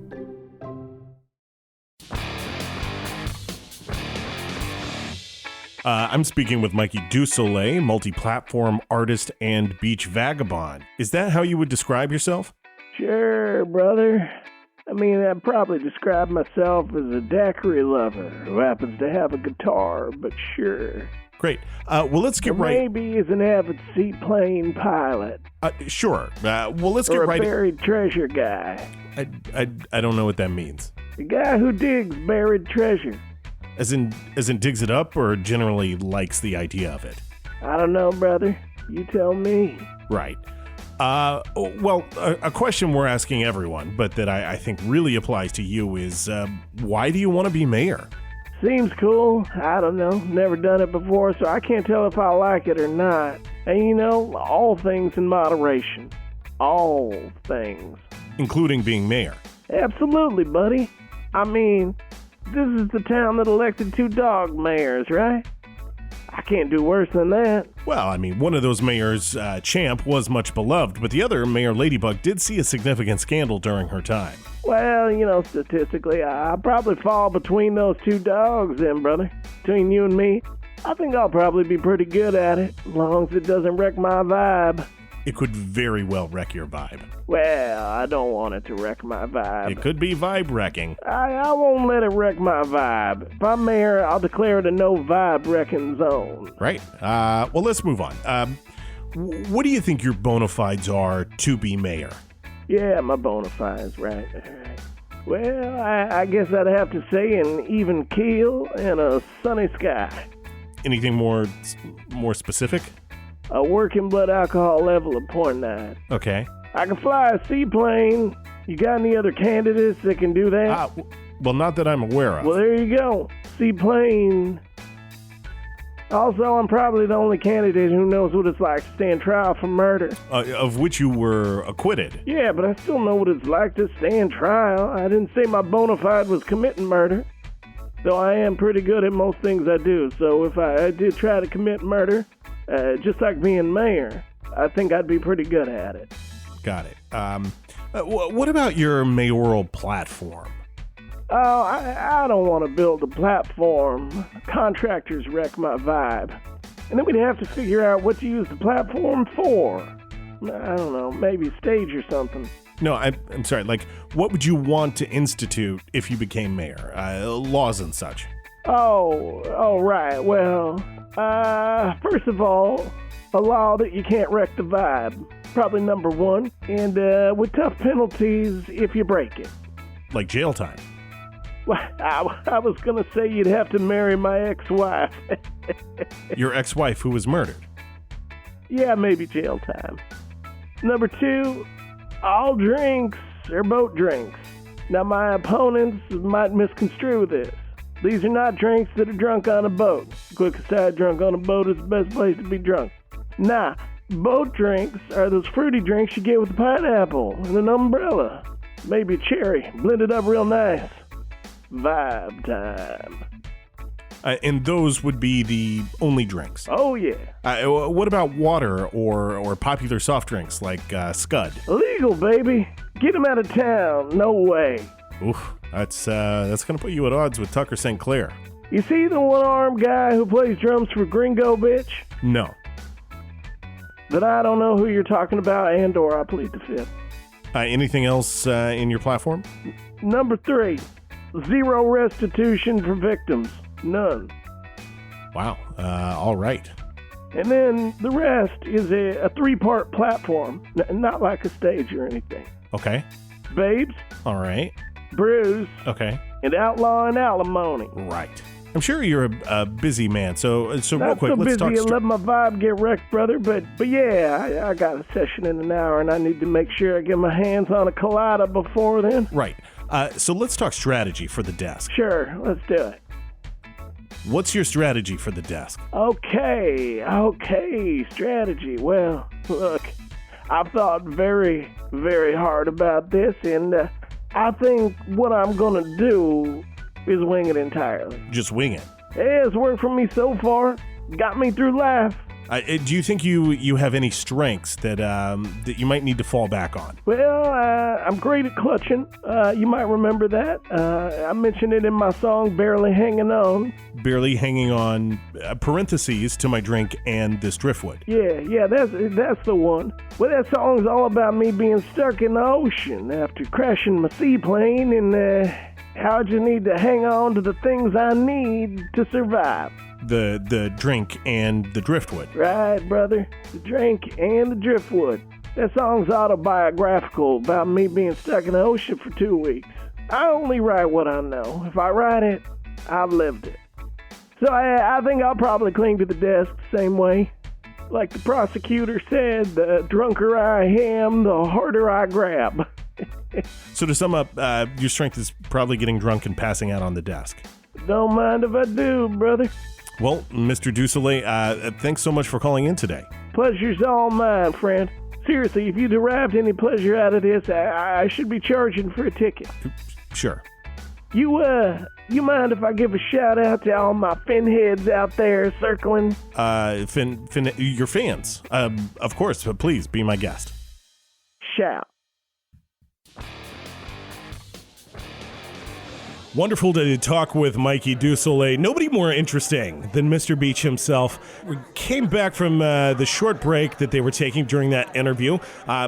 I'm speaking with Mikey Dusoleil, multi-platform artist and beach vagabond. Is that how you would describe yourself? Sure, brother. I mean, I'd probably describe myself as a daiquiri lover who happens to have a guitar, but sure. Great. Well, let's get right... Maybe as an avid seaplane pilot. Sure. Well, let's get right... Or a buried treasure guy. I don't know what that means. The guy who digs buried treasure. As in digs it up, or generally likes the idea of it? I don't know, brother. You tell me. Right. Well, a question we're asking everyone, but that I think really applies to you is, why do you want to be mayor? Seems cool. I don't know. Never done it before, so I can't tell if I like it or not. And all things in moderation. All things. Including being mayor. Absolutely, buddy. I mean, This is the town that elected 2 dog mayors, right? I can't do worse than that. Well, I mean, one of those mayors, Champ, was much beloved, but the other, Mayor Ladybug, did see a significant scandal during her time. Well, statistically, I probably fall between those 2 dogs then, brother. Between you and me, I think I'll probably be pretty good at it, as long as it doesn't wreck my vibe. It could very well wreck your vibe. Well, I don't want it to wreck my vibe. It could be vibe wrecking. I won't let it wreck my vibe. If I'm mayor, I'll declare it a no vibe wrecking zone. Right. Well, let's move on. What do you think your bona fides are to be mayor? Yeah, my bona fides, right. Well, I guess I'd have to say an even keel and a sunny sky. Anything more specific? A working blood alcohol level of 0.9. Okay. I can fly a seaplane. You got any other candidates that can do that? Well, not that I'm aware of. Well, there you go. Seaplane. Also, I'm probably the only candidate who knows what it's like to stand trial for murder. Of which you were acquitted. Yeah, but I still know what it's like to stand trial. I didn't say my bona fide was committing murder, though I am pretty good at most things I do. So if I did try to commit murder, just like being mayor, I think I'd be pretty good at it. Got it. What about your mayoral platform? Oh, I don't want to build a platform. Contractors wreck my vibe. And then we'd have to figure out what to use the platform for. I don't know, maybe stage or something. No, I'm sorry. Like, what would you want to institute if you became mayor? Laws and such. Oh, right. Well, first of all, a law that you can't wreck the vibe. Probably number 1. And with tough penalties if you break it. Like jail time. Well, I was going to say you'd have to marry my ex-wife. Your ex-wife who was murdered. Yeah, maybe jail time. Number 2, all drinks are boat drinks. Now, my opponents might misconstrue this. These are not drinks that are drunk on a boat. Quick aside, drunk on a boat is the best place to be drunk. Nah, boat drinks are those fruity drinks you get with a pineapple and an umbrella. Maybe a cherry, blended up real nice. Vibe time. And those would be the only drinks. Oh, yeah. What about water or popular soft drinks like Scud? Illegal, baby. Get them out of town. No way. Oof, that's gonna put you at odds with Tucker St. Clair. You see the one-armed guy who plays drums for Gringo Bitch? No. Then I don't know who you're talking about, and/or I plead the fifth. Anything else in your platform? Number 3, 0 restitution for victims. None. Wow. All right. And then the rest is a 3-part platform, not like a stage or anything. Okay. Babes. All right. Bruise. Okay. And outlaw and alimony. Right. I'm sure you're a busy man, so real Not quick, so let's talk. busy, I let my vibe get wrecked, brother. But yeah, I got a session in an hour, and I need to make sure I get my hands on a colada before then. Right. So let's talk strategy for the desk. Sure, let's do it. What's your strategy for the desk? Okay, strategy. Well, look, I've thought very, very hard about this, and I think what I'm going to do is wing it entirely. Just wing it. Yeah, it's worked for me so far. Got me through life. Do you think you have any strengths that you might need to fall back on? Well, I'm great at clutching. You might remember that. I mentioned it in my song, Barely Hanging On. Barely hanging on, parentheses, to my drink and this driftwood. Yeah, that's the one. Well, that song's all about me being stuck in the ocean after crashing my seaplane, and how I just need to hang on to the things I need to survive. The drink and the driftwood. Right, brother. The drink and the driftwood. That song's autobiographical about me being stuck in the ocean for 2 weeks. I only write what I know. If I write it, I've lived it. So I think I'll probably cling to the desk the same way. Like the prosecutor said, the drunker I am, the harder I grab. So to sum up, your strength is probably getting drunk and passing out on the desk. Don't mind if I do, brother. Well, Mr. Dusolet, thanks so much for calling in today. Pleasure's all mine, friend. Seriously, if you derived any pleasure out of this, I should be charging for a ticket. Sure. You you mind if I give a shout out to all my fin heads out there circling? Your fans. Of course, but please be my guest. Shout. Wonderful to talk with Mikey Dusolet. Nobody more interesting than Mr. Beach himself. We came back from the short break that they were taking during that interview.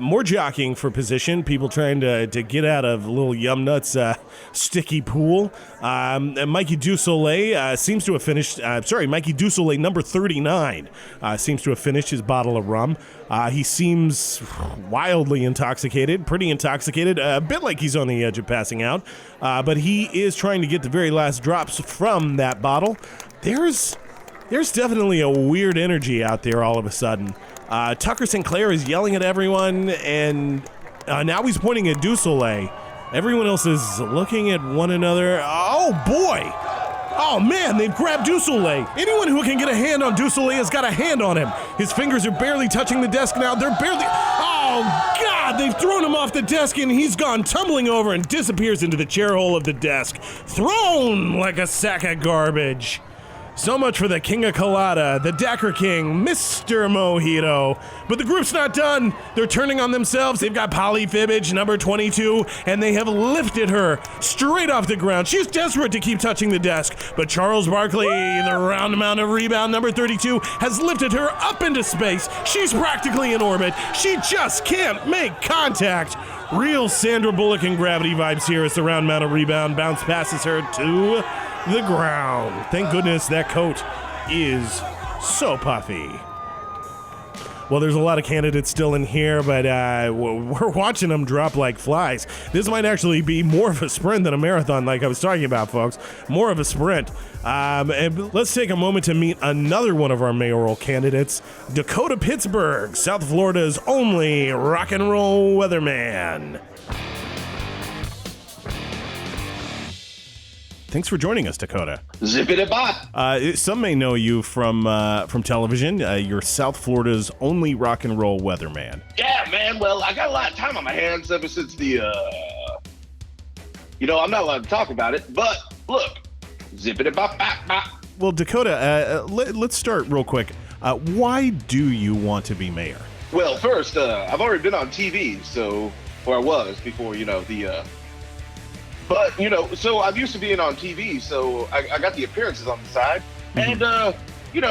More jockeying for position. People trying to get out of little Yum Nuts' sticky pool. Mikey Dusolet seems to have finished. Mikey Dusolet, number 39, seems to have finished his bottle of rum. He seems wildly intoxicated, pretty intoxicated, a bit like he's on the edge of passing out. But he is trying to get the very last drops from that bottle. There's definitely a weird energy out there all of a sudden. Tucker Sinclair is yelling at everyone, and now he's pointing at Dusolet. Everyone else is looking at one another. Oh, boy! Oh, man, they've grabbed Dusolet. Anyone who can get a hand on Dusolet has got a hand on him. His fingers are barely touching the desk now. They're barely... Oh, God, they've thrown him off the desk, and he's gone tumbling over and disappears into the chair hole of the desk. Thrown like a sack of garbage. So much for the King of Colada, the Daiquiri King, Mr. Mojito. But the group's not done. They're turning on themselves. They've got Polly Fibbage, number 22, and they have lifted her straight off the ground. She's desperate to keep touching the desk, but Charles Barkley, the round amount of rebound, number 32, has lifted her up into space. She's practically in orbit. She just can't make contact. Real Sandra Bullock and Gravity vibes here as the round amount of rebound bounce passes her to the ground. Thank goodness that coat is so puffy. Well, there's a lot of candidates still in here, but we're watching them drop like flies. This might actually be more of a sprint than a marathon, like I was talking about, folks. More of a sprint. And let's take a moment to meet another one of our mayoral candidates, Dakota Pittsburgh, South Florida's only rock and roll weatherman. Thanks for joining us, Dakota. Zippity-bop. Some may know you from television. You're South Florida's only rock and roll weatherman. Yeah, man. Well, I got a lot of time on my hands ever since the, I'm not allowed to talk about it, but look, zippity-bop-bop-bop. Well, Dakota, let's start real quick. Why do you want to be mayor? Well, first, I've already been on TV, or I was before, But, so I'm used to being on TV, so I got the appearances on the side. Mm-hmm. And,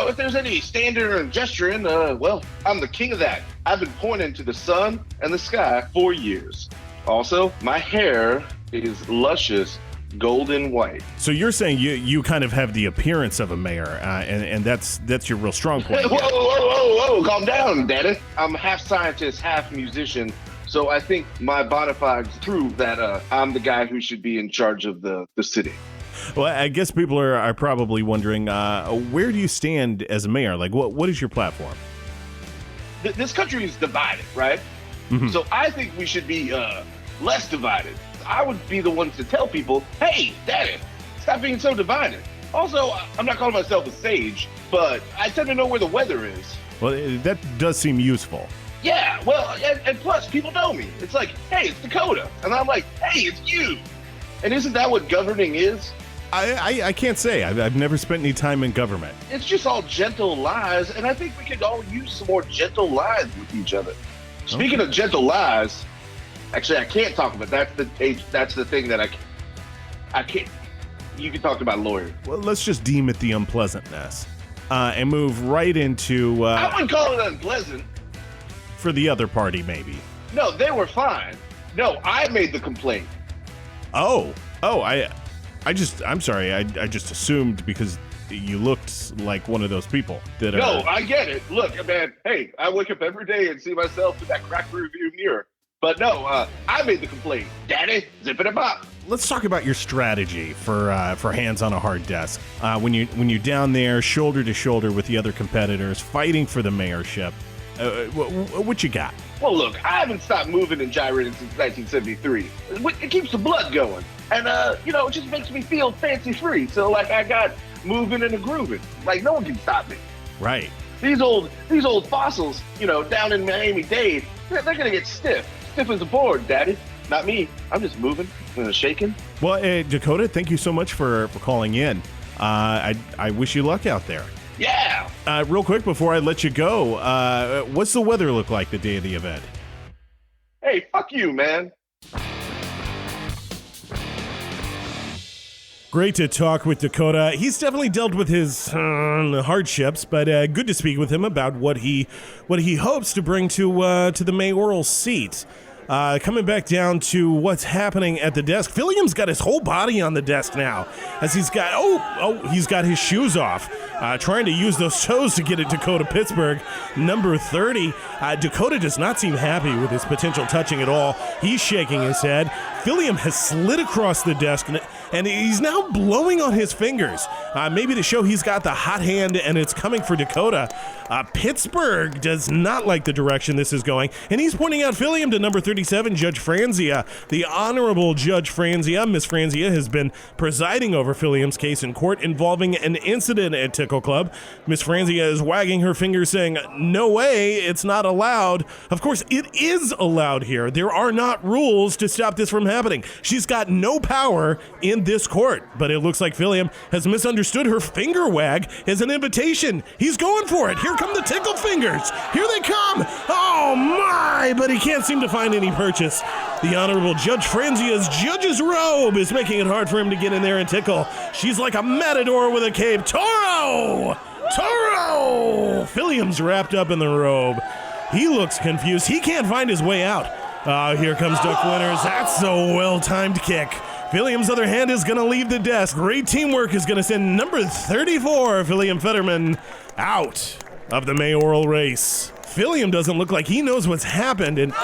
if there's any standing or gesturing, well, I'm the king of that. I've been pointing to the sun and the sky for years. Also, my hair is luscious golden white. So you're saying you kind of have the appearance of a mayor, and that's your real strong point. Whoa, calm down, daddy. I'm half scientist, half musician. So I think my bona fides prove that I'm the guy who should be in charge of the city. Well, I guess people are probably wondering, where do you stand as a mayor? Like, what is your platform? This country is divided, right? Mm-hmm. So I think we should be less divided. I would be the one to tell people, hey, daddy, stop being so divided. Also, I'm not calling myself a sage, but I tend to know where the weather is. Well, that does seem useful. Yeah, well, and plus, people know me. It's like, hey, it's Dakota. And I'm like, hey, it's you. And isn't that what governing is? I can't say. I've never spent any time in government. It's just all gentle lies, and I think we could all use some more gentle lies with each other. Speaking of gentle lies, actually, I can't talk about it. That's the thing that I can't. You can talk about lawyer. Well, let's just deem it the unpleasantness and move right into... I wouldn't call it unpleasant. For the other party, maybe. No, they were fine. No, I made the complaint. I'm sorry. I just assumed because you looked like one of those people that No, I get it. Look, man, hey, I wake up every day and see myself in that crack rearview mirror. But no, I made the complaint. Daddy, zip it about. Let's talk about your strategy for hands on a hard desk. When you're down there, shoulder to shoulder with the other competitors, fighting for the mayorship. What you got? Well, look, I haven't stopped moving and gyrating since 1973. It keeps the blood going. And, it just makes me feel fancy-free. So, like, I got moving and a grooving. Like, no one can stop me. Right. These old fossils, down in Miami-Dade, they're going to get stiff. Stiff as a board, Daddy. Not me. I'm just moving and shaking. Well, Dakota, thank you so much for calling in. I wish you luck out there. Yeah. Real quick before I let you go, what's the weather look like the day of the event? Hey, fuck you, man. Great to talk with Dakota. He's definitely dealt with his hardships, but good to speak with him about what he hopes to bring to the mayoral seat. Coming back down to what's happening at the desk, Philliam's got his whole body on the desk now, as he's got he's got his shoes off, trying to use those toes to get at Dakota Pittsburgh, number 30. Dakota does not seem happy with his potential touching at all. He's shaking his head. Philliam has slid across the desk, and he's now blowing on his fingers, maybe to show he's got the hot hand and it's coming for Dakota. Pittsburgh does not like the direction this is going, and he's pointing out Philliam to number 37, Judge Franzia. The Honorable Judge Franzia, Miss Franzia, has been presiding over Philliam's case in court involving an incident at Tickle Club. Miss Franzia is wagging her finger saying, no way, it's not allowed. Of course, it is allowed here. There are not rules to stop this from happening. She's got no power in this court, but it looks like Philliam has misunderstood her finger wag as an invitation. He's going for it. Here come the tickle fingers. Here they come. Oh my, but he can't seem to find any purchase. The Honorable Judge Franzia's judge's robe is making it hard for him to get in there and tickle. She's like a matador with a cape. Toro! Toro! Philliam's wrapped up in the robe. He looks confused. He can't find his way out. Here comes Duck Winters. That's a well-timed kick. Philliam's other hand is going to leave the desk. Great teamwork is going to send number 34, Philliam Fetterman, out of the mayoral race. Philliam doesn't look like he knows what's happened, and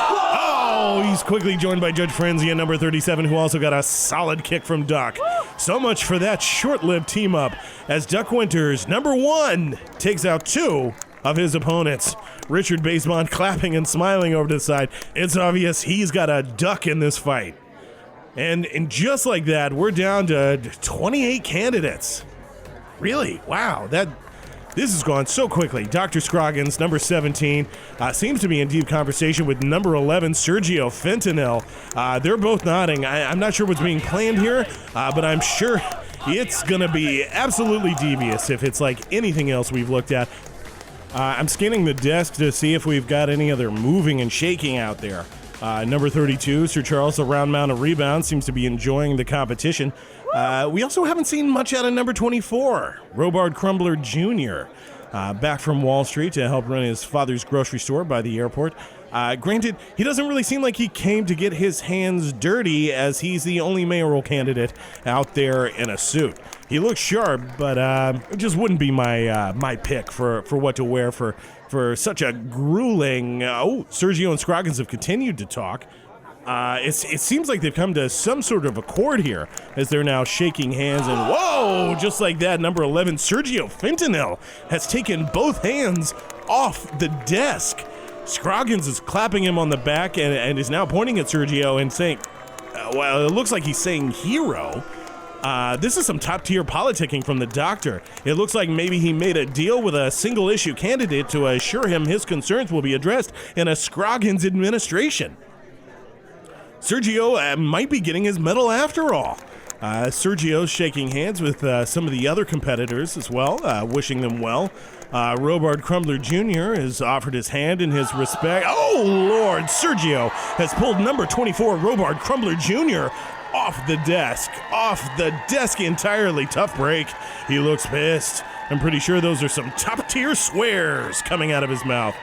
he's quickly joined by Judge Franzia, number 37, who also got a solid kick from Duck. So much for that short-lived team-up, as Duck Winters, number 1, takes out 2 of his opponents. Richard Basemont clapping and smiling over to the side. It's obvious he's got a duck in this fight. And just like that, we're down to 28 candidates. Really? Wow. This has gone so quickly. Dr. Scroggins, number 17, seems to be in deep conversation with number 11, Sergio Fentanyl. They're both nodding. I'm not sure what's being planned here, but I'm sure it's going to be absolutely devious if it's like anything else we've looked at. I'm scanning the desk to see if we've got any other moving and shaking out there. Number 32, Sir Charles, the round mound of rebound, seems to be enjoying the competition. We also haven't seen much out of number 24, Robard Crumbler Jr., back from Wall Street to help run his father's grocery store by the airport. Granted, he doesn't really seem like he came to get his hands dirty, as he's the only mayoral candidate out there in a suit. He looks sharp, but it just wouldn't be my pick for what to wear for such a grueling... Sergio and Scroggins have continued to talk. It seems like they've come to some sort of accord here, as they're now shaking hands, and whoa, just like that, number 11, Sergio Fentanyl, has taken both hands off the desk. Scroggins is clapping him on the back and is now pointing at Sergio and saying, it looks like he's saying hero. This is some top-tier politicking from the doctor. It looks like maybe he made a deal with a single-issue candidate to assure him his concerns will be addressed in a Scroggins administration. Sergio might be getting his medal after all. Sergio's shaking hands with some of the other competitors as well, wishing them well. Robard Crumbler Jr. has offered his hand in his respect. Oh, Lord, Sergio has pulled number 24, Robard Crumbler Jr., off the desk entirely. Tough break. He looks pissed. I'm pretty sure those are some top-tier swears coming out of his mouth.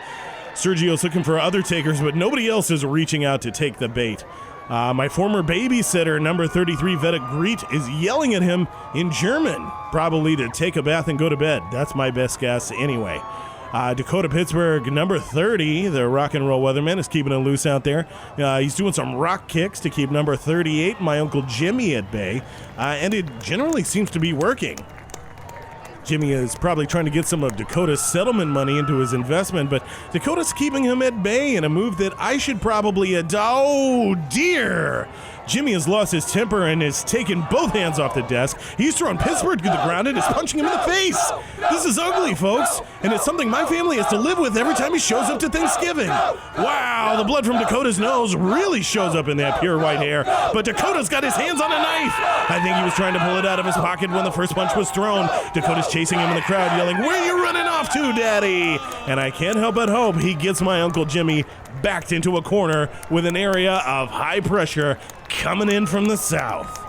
Sergio's looking for other takers, but nobody else is reaching out to take the bait. My former babysitter, number 33, Veta Greet, is yelling at him in German, probably to take a bath and go to bed. That's my best guess anyway. Dakota Pittsburgh, number 30, the rock and roll weatherman, is keeping it loose out there. He's doing some rock kicks to keep number 38, my Uncle Jimmy, at bay, and it generally seems to be working. Jimmy is probably trying to get some of Dakota's settlement money into his investment, but Dakota's keeping him at bay in a move that I should probably adopt. Oh, dear! Jimmy has lost his temper and has taken both hands off the desk. He's thrown Pittsburgh to the ground and is punching him in the face. This is ugly, folks, and it's something my family has to live with every time he shows up to Thanksgiving. Wow, the blood from Dakota's nose really shows up in that pure white hair, but Dakota's got his hands on a knife. I think he was trying to pull it out of his pocket when the first punch was thrown. Dakota's chasing him in the crowd, yelling, "Where are you running off to, Daddy?" And I can't help but hope he gets my Uncle Jimmy backed into a corner with an area of high pressure coming in from the south.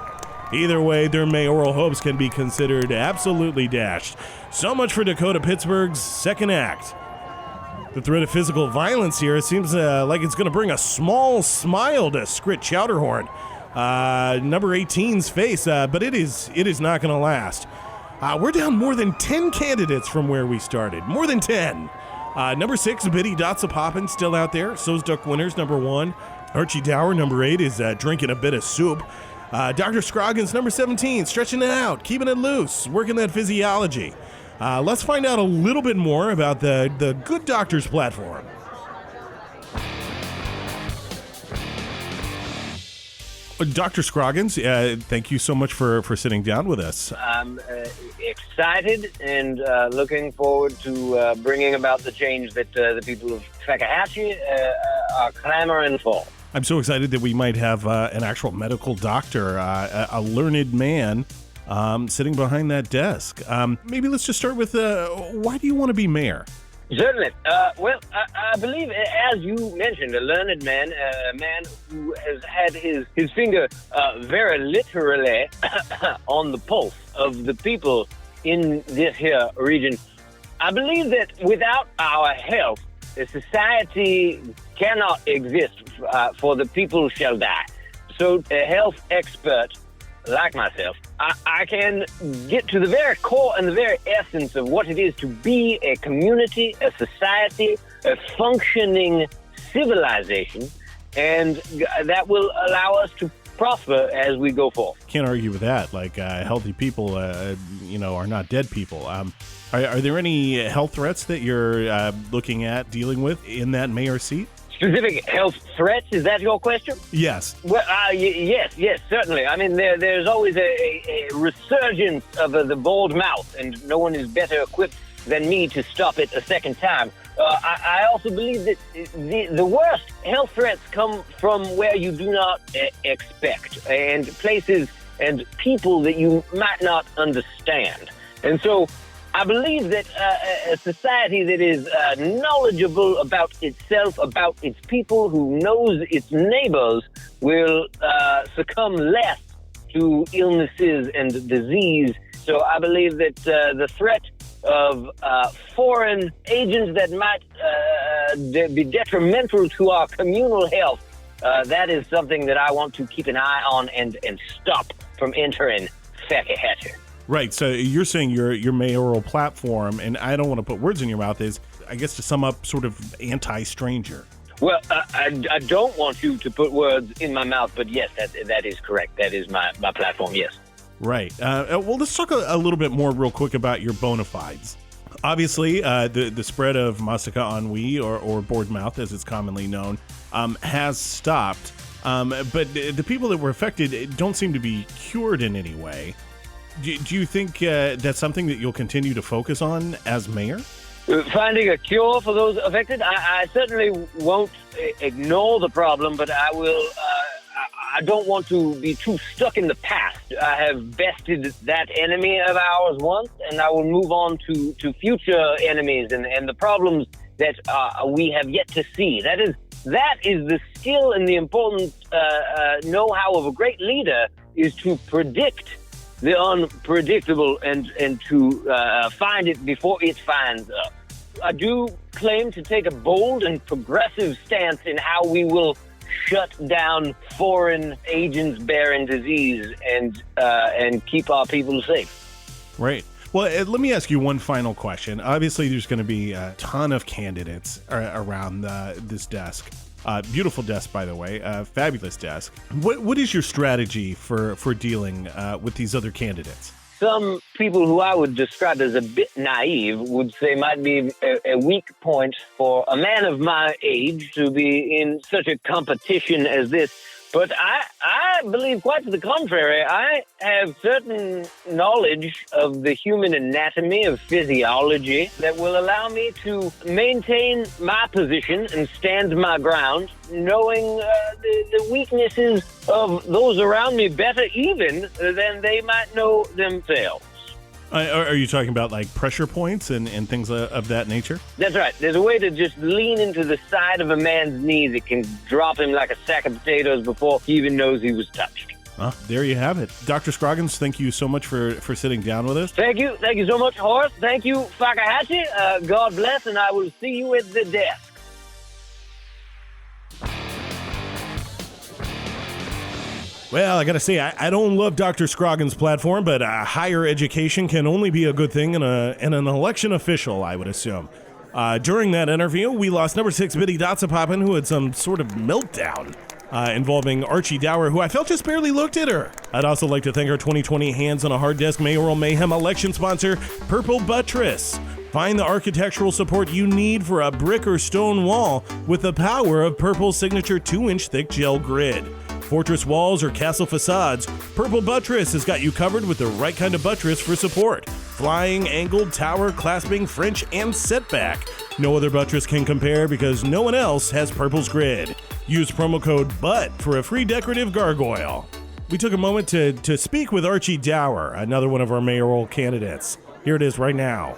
Either way, their mayoral hopes can be considered absolutely dashed. So much for Dakota Pittsburgh's second act. The threat of physical violence here seems like it's going to bring a small smile to Scrit Chowderhorn. Number 18's face, but it is not going to last. We're down more than 10 candidates from where we started. More than 10. Number 6, Biddy Dotsa Poppin', still out there. So's Duck Winters, number 1. Archie Dower, number 8, is drinking a bit of soup. Dr. Scroggins, number 17, stretching it out, keeping it loose, working that physiology. Let's find out a little bit more about the Good Doctors platform. Dr. Scroggins, thank you so much for sitting down with us. I'm excited and looking forward to bringing about the change that the people of Fakahatchee are clamoring for. I'm so excited that we might have an actual medical doctor, a learned man, sitting behind that desk. Maybe let's just start with, why do you want to be mayor? Certainly. Well, I believe, as you mentioned, a learned man, a man who has had his finger very literally on the pulse of the people in this here region. I believe that without our health, a society cannot exist, for the people shall die. So a health expert like myself, I can get to the very core and the very essence of what it is to be a community, a society, a functioning civilization, and that will allow us to prosper as we go forth. Can't argue with that. Like, healthy people, are not dead people. Are there any health threats that you're looking at dealing with in that mayor seat? Specific health threats, is that your question? Yes. Well, yes, certainly. I mean, there's always a resurgence of the bald mouth, and no one is better equipped than me to stop it a second time. I also believe that the worst health threats come from where you do not expect, and places and people that you might not understand. And so I believe that a society that is knowledgeable about itself, about its people, who knows its neighbors, will succumb less to illnesses and disease. So I believe that the threat of foreign agents that might be detrimental to our communal health, that is something that I want to keep an eye on and stop from entering Fakahatchee. Right, so you're saying your mayoral platform, and I don't want to put words in your mouth, is, I guess, to sum up, sort of anti-stranger. Well, I don't want you to put words in my mouth, but yes, that is correct. That is my platform, yes. Right. Well, let's talk a little bit more real quick about your bona fides. Obviously, the spread of Massacre ennui, or board mouth, as it's commonly known, has stopped. But the people that were affected don't seem to be cured in any way. Do you think that's something that you'll continue to focus on as mayor? Finding a cure for those affected? I certainly won't ignore the problem, but I will. I don't want to be too stuck in the past. I have bested that enemy of ours once, and I will move on to future enemies and the problems that we have yet to see. That is the skill and the important know-how of a great leader, is to predict the unpredictable and to find it before it finds us. I do claim to take a bold and progressive stance in how we will shut down foreign agents bearing disease and keep our people safe. Right. Well, let me ask you one final question. Obviously, there's going to be a ton of candidates around this desk. Beautiful desk, by the way. Fabulous desk. What is your strategy for dealing with these other candidates? Some people who I would describe as a bit naive would say might be a weak point for a man of my age to be in such a competition as this But I believe quite to the contrary. I have certain knowledge of the human anatomy, of physiology, that will allow me to maintain my position and stand my ground, knowing the weaknesses of those around me better even than they might know themselves. Are you talking about like pressure points and things of that nature? That's right. There's a way to just lean into the side of a man's knee that can drop him like a sack of potatoes before he even knows he was touched. There you have it. Dr. Scroggins, thank you so much for sitting down with us. Thank you. Thank you so much, Horace. Thank you, Fakahatchee. God bless, and I will see you at the desk. Well, I got to say, I don't love Dr. Scroggins' platform, but higher education can only be a good thing in an election official, I would assume. During that interview, we lost number 6 Biddy Dotsapoppin, who had some sort of meltdown involving Archie Dower, who I felt just barely looked at her. I'd also like to thank our 2020 Hands on a Hard Desk Mayoral Mayhem election sponsor, Purple Buttress. Find the architectural support you need for a brick or stone wall with the power of Purple's signature 2-inch thick gel grid. Fortress walls or castle facades, Purple Buttress has got you covered with the right kind of buttress for support. Flying, angled, tower, clasping, French, and setback. No other buttress can compare because no one else has Purple's grid. Use promo code BUTT for a free decorative gargoyle. We took a moment to speak with Archie Dower, another one of our mayoral candidates. Here it is right now.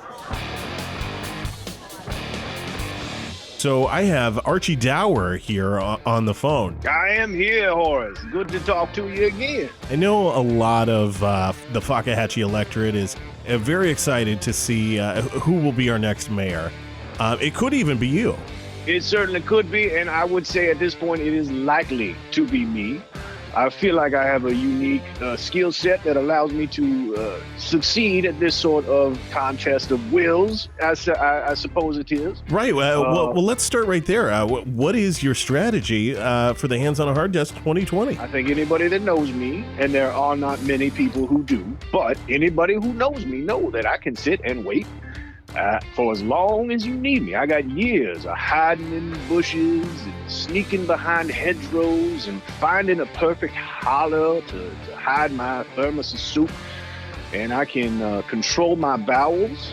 So I have Archie Dower here on the phone. I am here, Horace. Good to talk to you again. I know a lot of the Fakahatchee electorate is very excited to see who will be our next mayor. It could even be you. It certainly could be, and I would say at this point it is likely to be me. I feel like I have a unique skill set that allows me to succeed at this sort of contest of wills, I suppose it is. Right. Well, let's start right there. What is your strategy for the Hands on a Hard Desk 2020? I think anybody that knows me, and there are not many people who do, but anybody who knows me know that I can sit and wait for as long as you need me. I got years of hiding in bushes and sneaking behind hedgerows and finding a perfect hollow to hide my thermos of soup. And I can control my bowels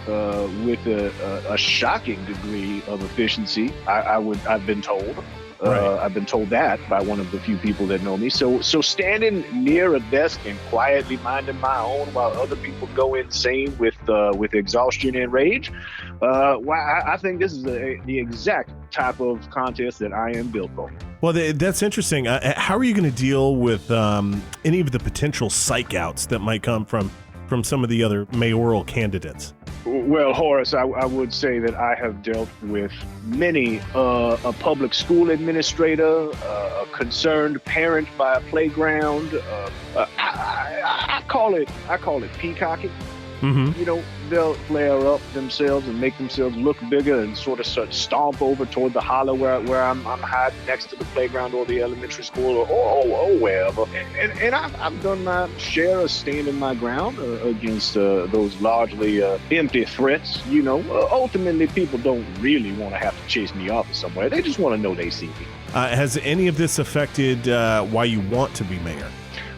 with a shocking degree of efficiency. I've been told. Right. I've been told that by one of the few people that know me. So standing near a desk and quietly minding my own while other people go insane with exhaustion and rage, I think this is the exact type of contest that I am built for. Well, that's interesting. How are you going to deal with any of the potential psych outs that might come from some of the other mayoral candidates? Well, Horace, I would say that I have dealt with many a public school administrator, a concerned parent by a playground. I call it peacocking. Mm-hmm. You know, they'll flare up themselves and make themselves look bigger and sort of stomp over toward the hollow where I'm hiding next to the playground or the elementary school or wherever. And I've done my share of standing my ground against those largely empty threats. You know, ultimately people don't really want to have to chase me off somewhere. They just want to know they see me. Has any of this affected why you want to be mayor?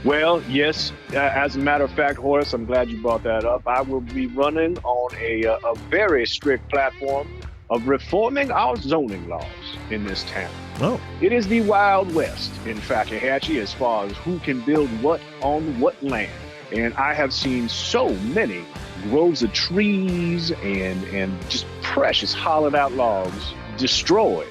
Well, yes. As a matter of fact, Horace, I'm glad you brought that up. I will be running on a very strict platform of reforming our zoning laws in this town. Oh. It is the Wild West in Fakahatchee as far as who can build what on what land. And I have seen so many groves of trees and just precious hollowed out logs destroyed.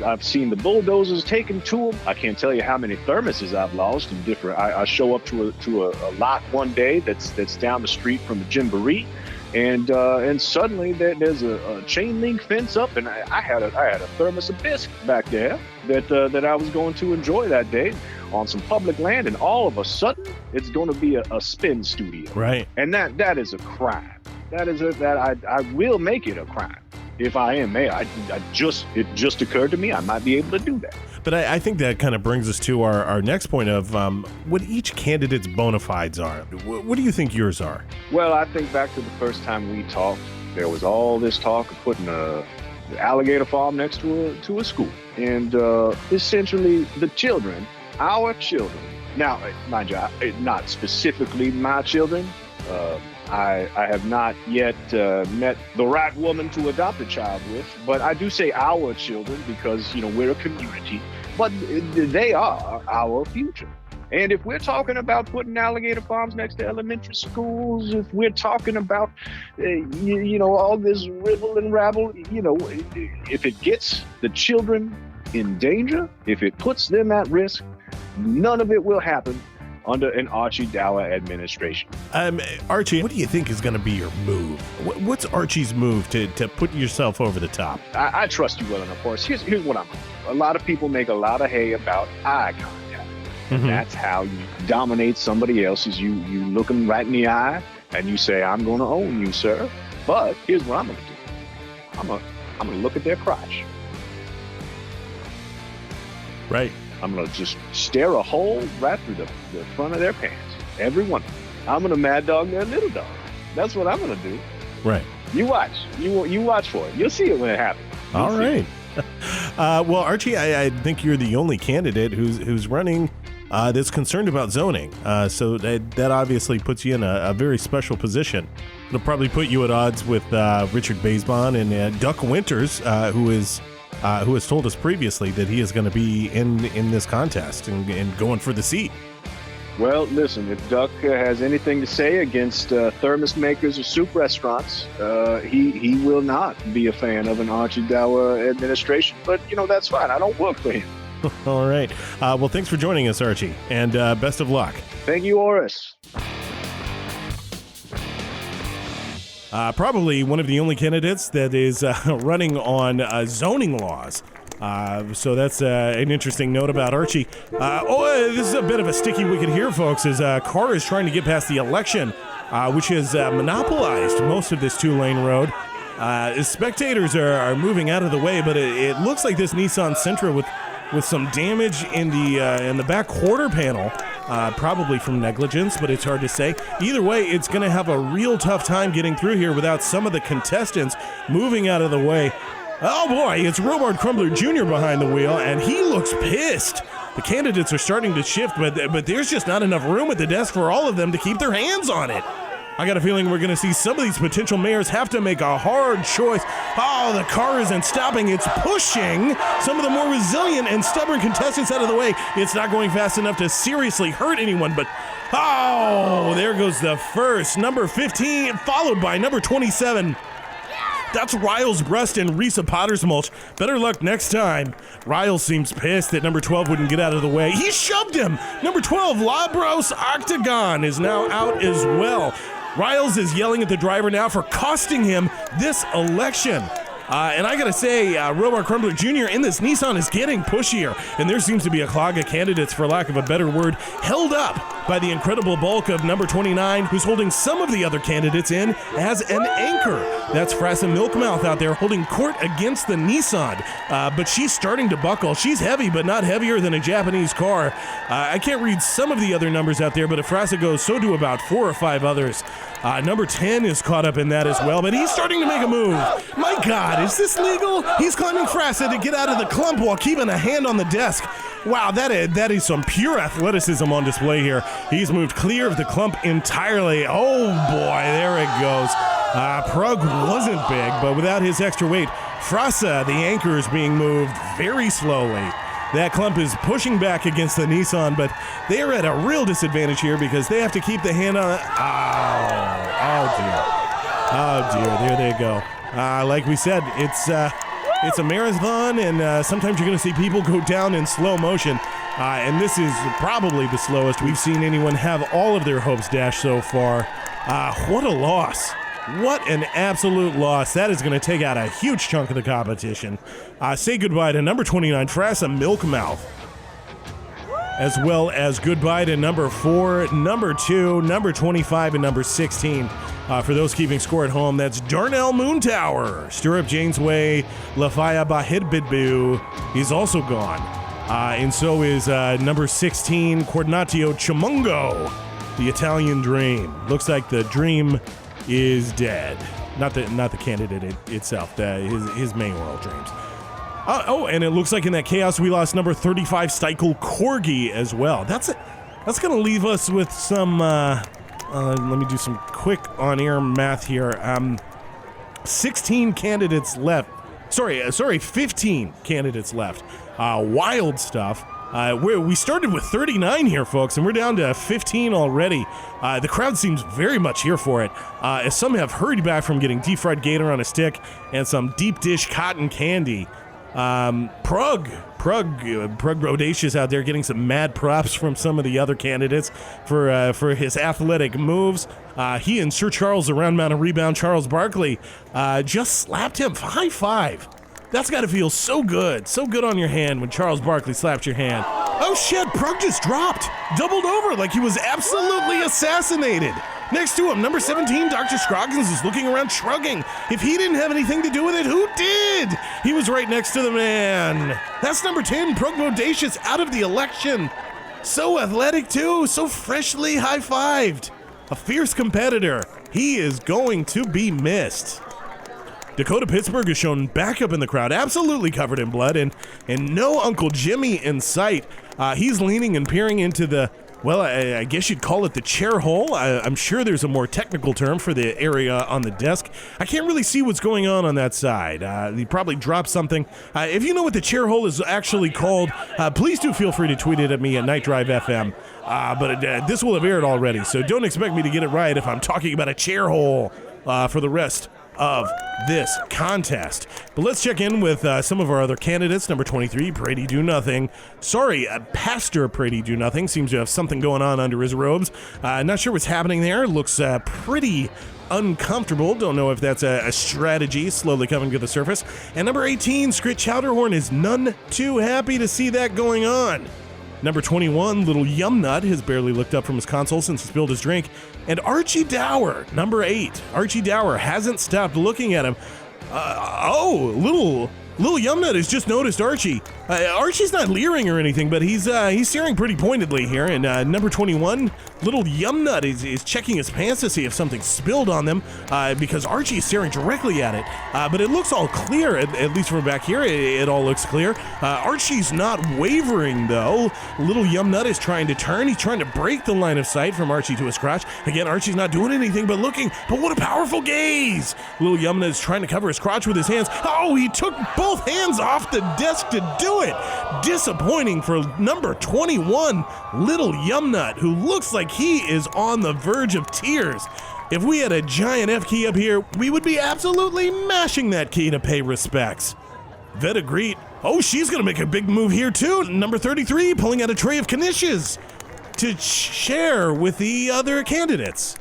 I've seen the bulldozers taken to them. I can't tell you how many thermoses I've lost in different. I show up to a lot one day that's down the street from the Gymboree, and suddenly there's a chain link fence up, and I had a thermos of bisque back there that I was going to enjoy that day on some public land, and all of a sudden it's going to be a spin studio. Right. And that is a crime. I will make it a crime. If I am mayor, it just occurred to me I might be able to do that. But I think that kind of brings us to our next point of what each candidate's bona fides are. What do you think yours are? Well, I think back to the first time we talked, there was all this talk of putting a alligator farm next to a school. And essentially the children, our children, now, mind you, not specifically my children. I have not yet met the right woman to adopt a child with, but I do say our children because, we're a community, but they are our future. And if we're talking about putting alligator farms next to elementary schools, if we're talking about, all this ribble and rabble, if it gets the children in danger, if it puts them at risk, none of it will happen under an Archie Dower administration. Archie, what do you think is going to be your move? What's Archie's move to put yourself over the top? I trust you well enough, Horace. Here's what I'm doing. A lot of people make a lot of hay about eye contact. Mm-hmm. That's how you dominate somebody else, is you look them right in the eye and you say, I'm going to own you, sir. But here's what I'm going to do. I'm going to look at their crotch. Right. I'm going to just stare a hole right through the front of their pants. Every one of them. I'm going to mad dog their little dog. That's what I'm going to do. Right. You watch. You watch for it. You'll see it when it happens. All right. Well, Archie, I think you're the only candidate who's running that's concerned about zoning. So that obviously puts you in a very special position. It'll probably put you at odds with Richard Basebon and Duck Winters, who has told us previously that he is going to be in this contest and going for the seat. Well, listen, if Duck has anything to say against thermos makers or soup restaurants, he will not be a fan of an Archie Dower administration. But, that's fine. I don't work for him. All right. Well, thanks for joining us, Archie, and best of luck. Thank you, Horace. Probably one of the only candidates that is running on zoning laws. So that's an interesting note about Archie. This is a bit of a sticky wicket here, folks, as Carr is trying to get past the election, which has monopolized most of this two-lane road. Spectators are moving out of the way, but it looks like this Nissan Sentra with some damage in the back quarter panel, probably from negligence, but it's hard to say. Either way, it's going to have a real tough time getting through here without some of the contestants moving out of the way. Oh boy, it's Robart Crumbler Jr. behind the wheel, and he looks pissed. The candidates are starting to shift, but there's just not enough room at the desk for all of them to keep their hands on it. I got a feeling we're going to see some of these potential mayors have to make a hard choice. Oh, the car isn't stopping. It's pushing some of the more resilient and stubborn contestants out of the way. It's not going fast enough to seriously hurt anyone, but there goes the first. Number 15, followed by number 27. That's Riles Brust and Risa Pottersmulch. Better luck next time. Riles seems pissed that number 12 wouldn't get out of the way. He shoved him. Number 12, Labros Octagon, is now out as well. Riles is yelling at the driver now for costing him this election. And I gotta say, Robart Crumbler Jr. in this Nissan is getting pushier, and there seems to be a clog of candidates, for lack of a better word, held up by the incredible bulk of number 29, who's holding some of the other candidates in as an anchor. That's Frassa Milkmouth out there holding court against the Nissan, but she's starting to buckle. She's heavy, but not heavier than a Japanese car. I can't read some of the other numbers out there, but if Frassa goes, so do about 4 or 5 others. Number 10 is caught up in that as well, but he's starting to make a move. My God, is this legal? He's climbing Frassa to get out of the clump while keeping a hand on the desk. Wow, that is some pure athleticism on display here. He's moved clear of the clump entirely. Oh boy, there it goes. Prug wasn't big, but without his extra weight, Frassa, the anchor, is being moved very slowly. That clump is pushing back against the Nissan, but they are at a real disadvantage here because they have to keep the hand on it. Oh dear, there they go. Like we said, it's a marathon, and sometimes you're going to see people go down in slow motion. And this is probably the slowest we've seen anyone have all of their hopes dashed so far. What a loss. What an absolute loss. That is going to take out a huge chunk of the competition. Say goodbye to number 29, Frassa Milkmouth, as well as goodbye to number 4, number 2, number 25, and number 16. For those keeping score at home, that's Darnell Moontower. Stirrup Janesway, Lafaya Bahidbidbu. He's also gone. And so is number 16, Coordinatio Chimungo, the Italian Dream. Looks like the dream is dead. not the candidate itself, his mayoral dreams. And it looks like in that chaos we lost number 35 Psyche Corgi as well. That's going to leave us with some. Let me do some quick on-air math here. 16 candidates left. Sorry, 15 candidates left. Wild stuff. We started with 39 here, folks, and we're down to 15 already. The crowd seems very much here for it, as some have hurried back from getting deep-fried gator on a stick and some deep-dish cotton candy. Prug Bodacious out there getting some mad props from some of the other candidates for his athletic moves. He and Sir Charles, the round mountain rebound, Charles Barkley, just slapped him. High five. That's got to feel so good on your hand when Charles Barkley slaps your hand. Oh shit, Prug just dropped, doubled over like he was absolutely assassinated. Next to him, number 17, Dr. Scroggins is looking around shrugging. If he didn't have anything to do with it, who did? He was right next to the man. That's number 10, Prug Bodacious, out of the election. So athletic too, so freshly high-fived. A fierce competitor. He is going to be missed. Dakota Pittsburgh is shown back up in the crowd, absolutely covered in blood, and no Uncle Jimmy in sight. He's leaning and peering into the, well, I guess you'd call it the chair hole. I'm sure there's a more technical term for the area on the desk. I can't really see what's going on that side. He probably dropped something. If you know what the chair hole is actually called, please do feel free to tweet it at me at Night Drive FM. But this will have aired already, so don't expect me to get it right if I'm talking about a chair hole for the rest of this contest. But let's check in with some of our other candidates. Number 23, Brady Do Nothing. Sorry, Pastor Brady Do Nothing seems to have something going on under his robes. Not sure what's happening there. Looks pretty uncomfortable. Don't know if that's a strategy slowly coming to the surface. And number 18, Scrit Chowderhorn is none too happy to see that going on. Number 21, Little Yumnut has barely looked up from his console since he spilled his drink. And Archie Dower, number 8. Archie Dower hasn't stopped looking at him. Little Yumnut has just noticed Archie. Archie's not leering or anything, but he's staring pretty pointedly here. And number 21, Little Yumnut is checking his pants to see if something spilled on them, because Archie is staring directly at it. But it looks all clear, at least from back here, it all looks clear. Archie's not wavering, though. Little Yumnut is trying to turn. He's trying to break the line of sight from Archie to his crotch. Again, Archie's not doing anything but looking, but what a powerful gaze! Little Yumnut is trying to cover his crotch with his hands. Oh, he took both hands off the desk to do it! Disappointing for number 21, Little Yumnut, who looks like he is on the verge of tears. If we had a giant F key up here, we would be absolutely mashing that key to pay respects. Veta Greet, oh, she's gonna make a big move here too. Number 33, pulling out a tray of knishes to share with the other candidates.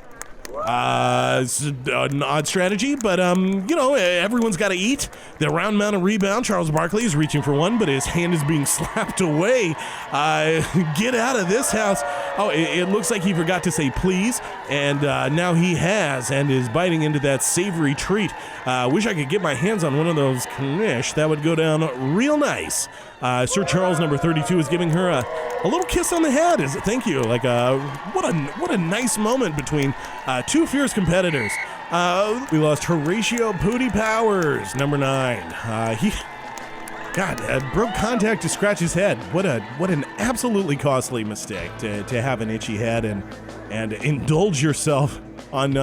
It's an odd strategy, but everyone's got to eat. The round mountain rebound, Charles Barkley is reaching for one, but his hand is being slapped away. Get out of this house. Oh, it looks like he forgot to say please, and now he has, and is biting into that savory treat. Wish I could get my hands on one of those knish. That would go down real nice. Sir Charles, number 32, is giving her a little kiss on the head. Thank you. Like what a nice moment between two fierce competitors. We lost Horatio Pooty Powers, number 9. He broke contact to scratch his head. What an absolutely costly mistake to have an itchy head and indulge yourself on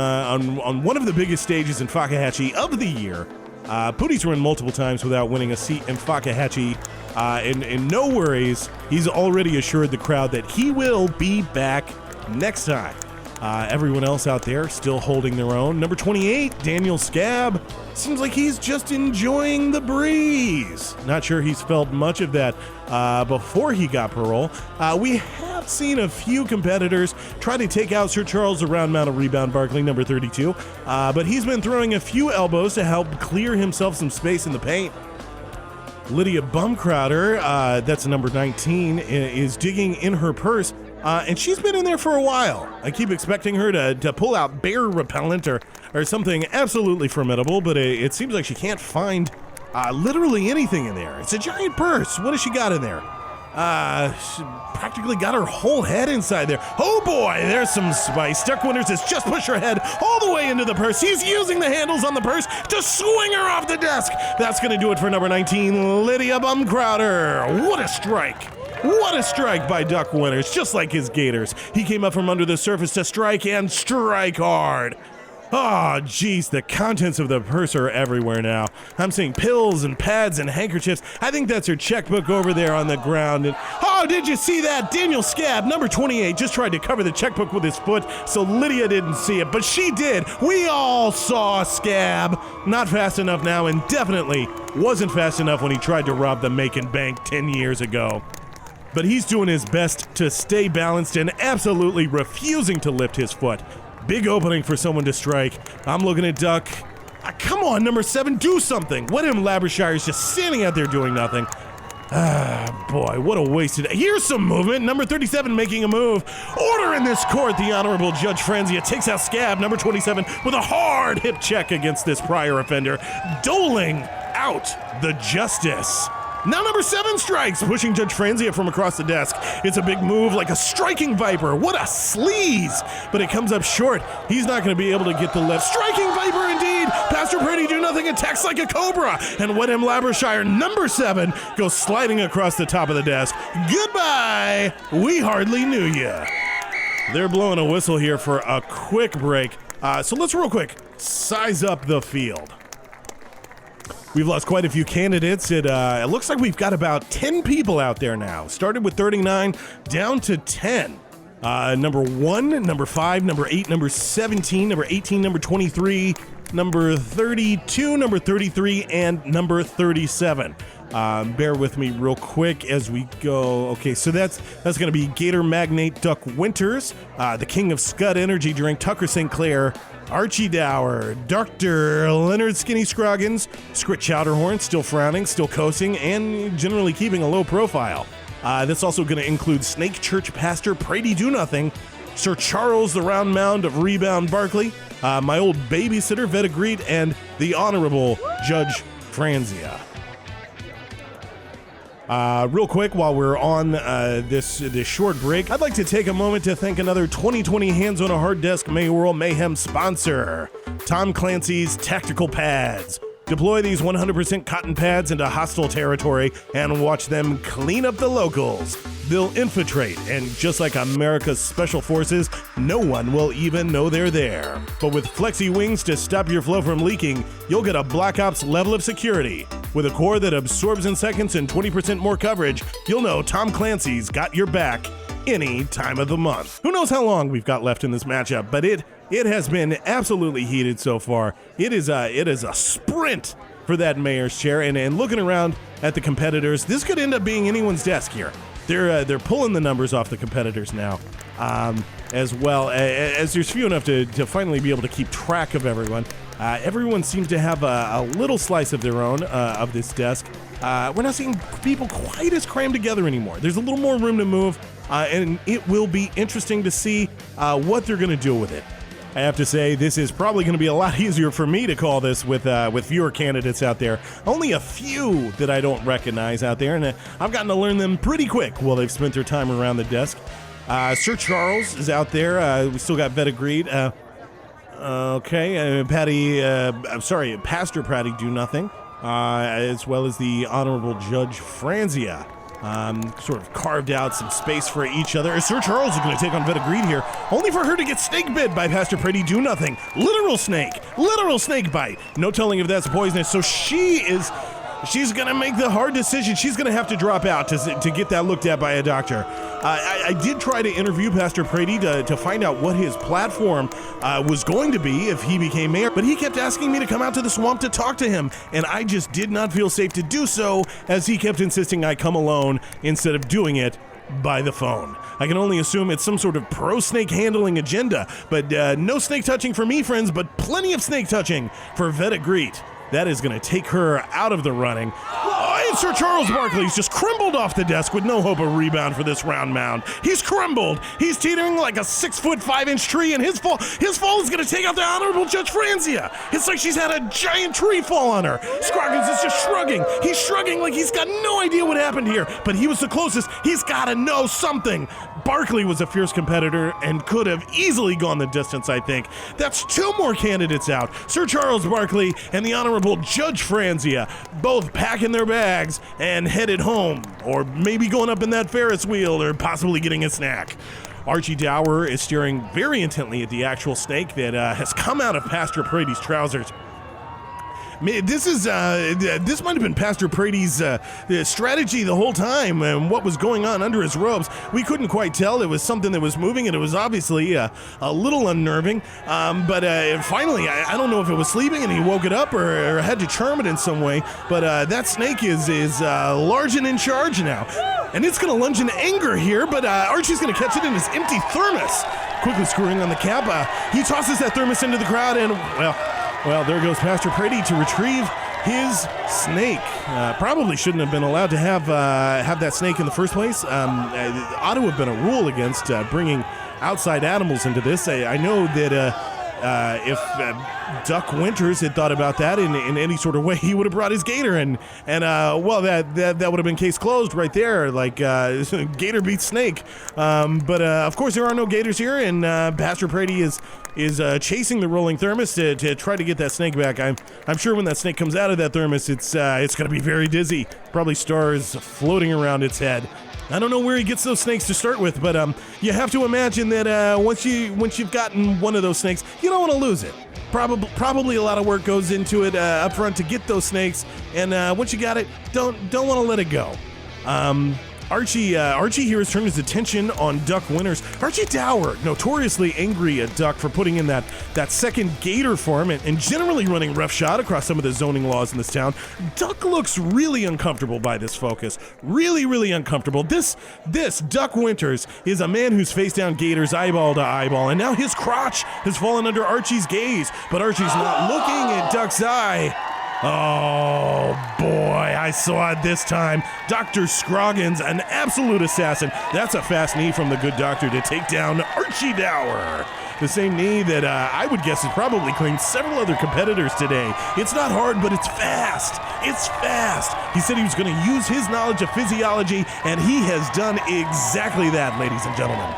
one of the biggest stages in Fakahatchee of the year. Pootie's run multiple times without winning a seat in Fakahatchee. And no worries, he's already assured the crowd that he will be back next time. Everyone else out there still holding their own. Number 28, Daniel Scab. Seems like he's just enjoying the breeze. Not sure he's felt much of that before he got parole. We have seen a few competitors try to take out Sir Charles, the round mountain rebound Barkley, number 32. But he's been throwing a few elbows to help clear himself some space in the paint. Lydia Bumcrowder, that's number 19, is digging in her purse. And she's been in there for a while. I keep expecting her to pull out bear repellent or something absolutely formidable, but it seems like she can't find literally anything in there. It's a giant purse. What has she got in there? She practically got her whole head inside there. Oh boy, there's some spice. Duck Winters has just pushed her head all the way into the purse. He's using the handles on the purse to swing her off the desk. That's going to do it for number 19, Lydia Bumcrowder. What a strike. What a strike by Duck Winters, just like his Gators. He came up from under the surface to strike and strike hard. Oh, geez, the contents of the purse are everywhere now. I'm seeing pills and pads and handkerchiefs. I think that's her checkbook over there on the ground. And oh, did you see that? Daniel Scab, number 28, just tried to cover the checkbook with his foot, so Lydia didn't see it, but she did. We all saw Scab. Not fast enough now, and definitely wasn't fast enough when he tried to rob the Macon Bank 10 years ago. But he's doing his best to stay balanced and absolutely refusing to lift his foot. Big opening for someone to strike. I'm looking at Duck. Come on, number 7, do something. William Labershire's just standing out there doing nothing. Boy, what a wasted... Here's some movement. Number 37 making a move. Order in this court. The Honorable Judge Franzia takes out Scab, number 27, with a hard hip check against this prior offender, doling out the justice. Now number 7 strikes, pushing Judge Franzia from across the desk. It's a big move like a striking viper. What a sleaze! But it comes up short. He's not going to be able to get the lift. Striking viper indeed! Pastor Pretty do nothing, attacks like a cobra. And Wedham Labershire, number 7, goes sliding across the top of the desk. Goodbye! We hardly knew ya. They're blowing a whistle here for a quick break. So let's real quick size up the field. We've lost quite a few candidates. It looks like we've got about 10 people out there now. Started with 39, down to 10. Number 1, number 5, number 8, number 17, number 18, number 23, number 32, number 33, and number 37. Bear with me real quick as we go. Okay, so that's going to be Gator Magnate Duck Winters, the King of Scud Energy Drink, Tucker St. Clair, Archie Dower, Dr. Leonard Skinny Scroggins, Scrit Chowderhorn, still frowning, still coasting, and generally keeping a low profile. That's also going to include Snake Church Pastor Prady Do Nothing, Sir Charles the Round Mound of Rebound Barkley, my old babysitter Veta Greet, and the Honorable Judge Franzia. Real quick, while we're on this short break, I'd like to take a moment to thank another 2020 Hands on a Hard Desk Mayoral Mayhem sponsor, Tom Clancy's Tactical Pads. Deploy these 100% cotton pads into hostile territory and watch them clean up the locals. They'll infiltrate, and just like America's Special Forces, no one will even know they're there. But with flexi wings to stop your flow from leaking, you'll get a Black Ops level of security. With a core that absorbs in seconds and 20% more coverage, you'll know Tom Clancy's got your back any time of the month. Who knows how long we've got left in this matchup, but it has been absolutely heated so far. It is a sprint for that mayor's chair, and looking around at the competitors, this could end up being anyone's desk here. They're pulling the numbers off the competitors now, as well as there's few enough to finally be able to keep track of everyone. Everyone seems to have a little slice of their own of this desk. We're not seeing people quite as crammed together anymore. There's a little more room to move, and it will be interesting to see what they're going to do with it. I have to say, this is probably going to be a lot easier for me to call this with fewer candidates out there. Only a few that I don't recognize out there, and I've gotten to learn them pretty quick while they've spent their time around the desk. Sir Charles is out there. We still got Veta Greed. Pastor Pratty Do Nothing, as well as the Honorable Judge Franzia. Sort of carved out some space for each other. Sir Charles is going to take on Veta Greed here, only for her to get snake bit by Pastor Pretty Do Nothing. Literal snake bite. No telling if that's poisonous. So she's going to make the hard decision. She's going to have to drop out to get that looked at by a doctor. I did try to interview Pastor Prady to find out what his platform was going to be if he became mayor, but he kept asking me to come out to the swamp to talk to him, and I just did not feel safe to do so, as he kept insisting I come alone instead of doing it by the phone. I can only assume it's some sort of pro-snake handling agenda, but no snake touching for me, friends, but plenty of snake touching for Veta Greet. That is going to take her out of the running. giant Sir Charles Barkley's just crumbled off the desk with no hope of rebound for this round mound. He's crumbled. He's teetering like a 6'5" tree, and his fall is going to take out the Honorable Judge Franzia. It's like she's had a giant tree fall on her. Scroggins is just shrugging. He's shrugging like he's got no idea what happened here, but he was the closest. He's got to know something. Barkley was a fierce competitor and could have easily gone the distance, I think. That's 2 more candidates out. Sir Charles Barkley and the Honorable Judge Franzia, both packing their bags and headed home, or maybe going up in that Ferris wheel, or possibly getting a snack. Archie Dower is staring very intently at the actual snake that has come out of Pastor Prady's trousers. This might have been Pastor Prady's strategy the whole time, and what was going on under his robes. We couldn't quite tell. It was something that was moving, and it was obviously a little unnerving. But finally, I don't know if it was sleeping and he woke it up or had to charm it in some way. But that snake is large and in charge now. And it's going to lunge in anger here, but Archie's going to catch it in his empty thermos. Quickly screwing on the cap, he tosses that thermos into the crowd, and, well, there goes Pastor Prady to retrieve his snake. Probably shouldn't have been allowed to have that snake in the first place. Ought to have been a rule against bringing outside animals into this. I know that if Duck Winters had thought about that in any sort of way, he would have brought his gator, and that would have been case closed right there. Like gator beats snake. But of course there are no gators here, and Pastor Prady is chasing the rolling thermos to try to get that snake back. I'm sure when that snake comes out of that thermos, it's going to be very dizzy. Probably stars floating around its head. I don't know where he gets those snakes to start with, but you have to imagine that once you've gotten one of those snakes, you don't want to lose it. Probably a lot of work goes into it up front to get those snakes, and once you got it, don't want to let it go. Archie here has turned his attention on Duck Winters. Archie Dower, notoriously angry at Duck for putting in that second gator farm and generally running roughshod across some of the zoning laws in this town. Duck looks really uncomfortable by this focus. Really, really uncomfortable. This Duck Winters is a man who's faced down gators eyeball to eyeball, and now his crotch has fallen under Archie's gaze, but Archie's not looking at Duck's eye. Oh boy, I saw it this time. Dr. Scroggins, an absolute assassin. That's a fast knee from the good doctor to take down Archie Dower. The same knee that I would guess has probably claimed several other competitors today. It's not hard, but it's fast. It's fast. He said he was going to use his knowledge of physiology, and he has done exactly that, ladies and gentlemen.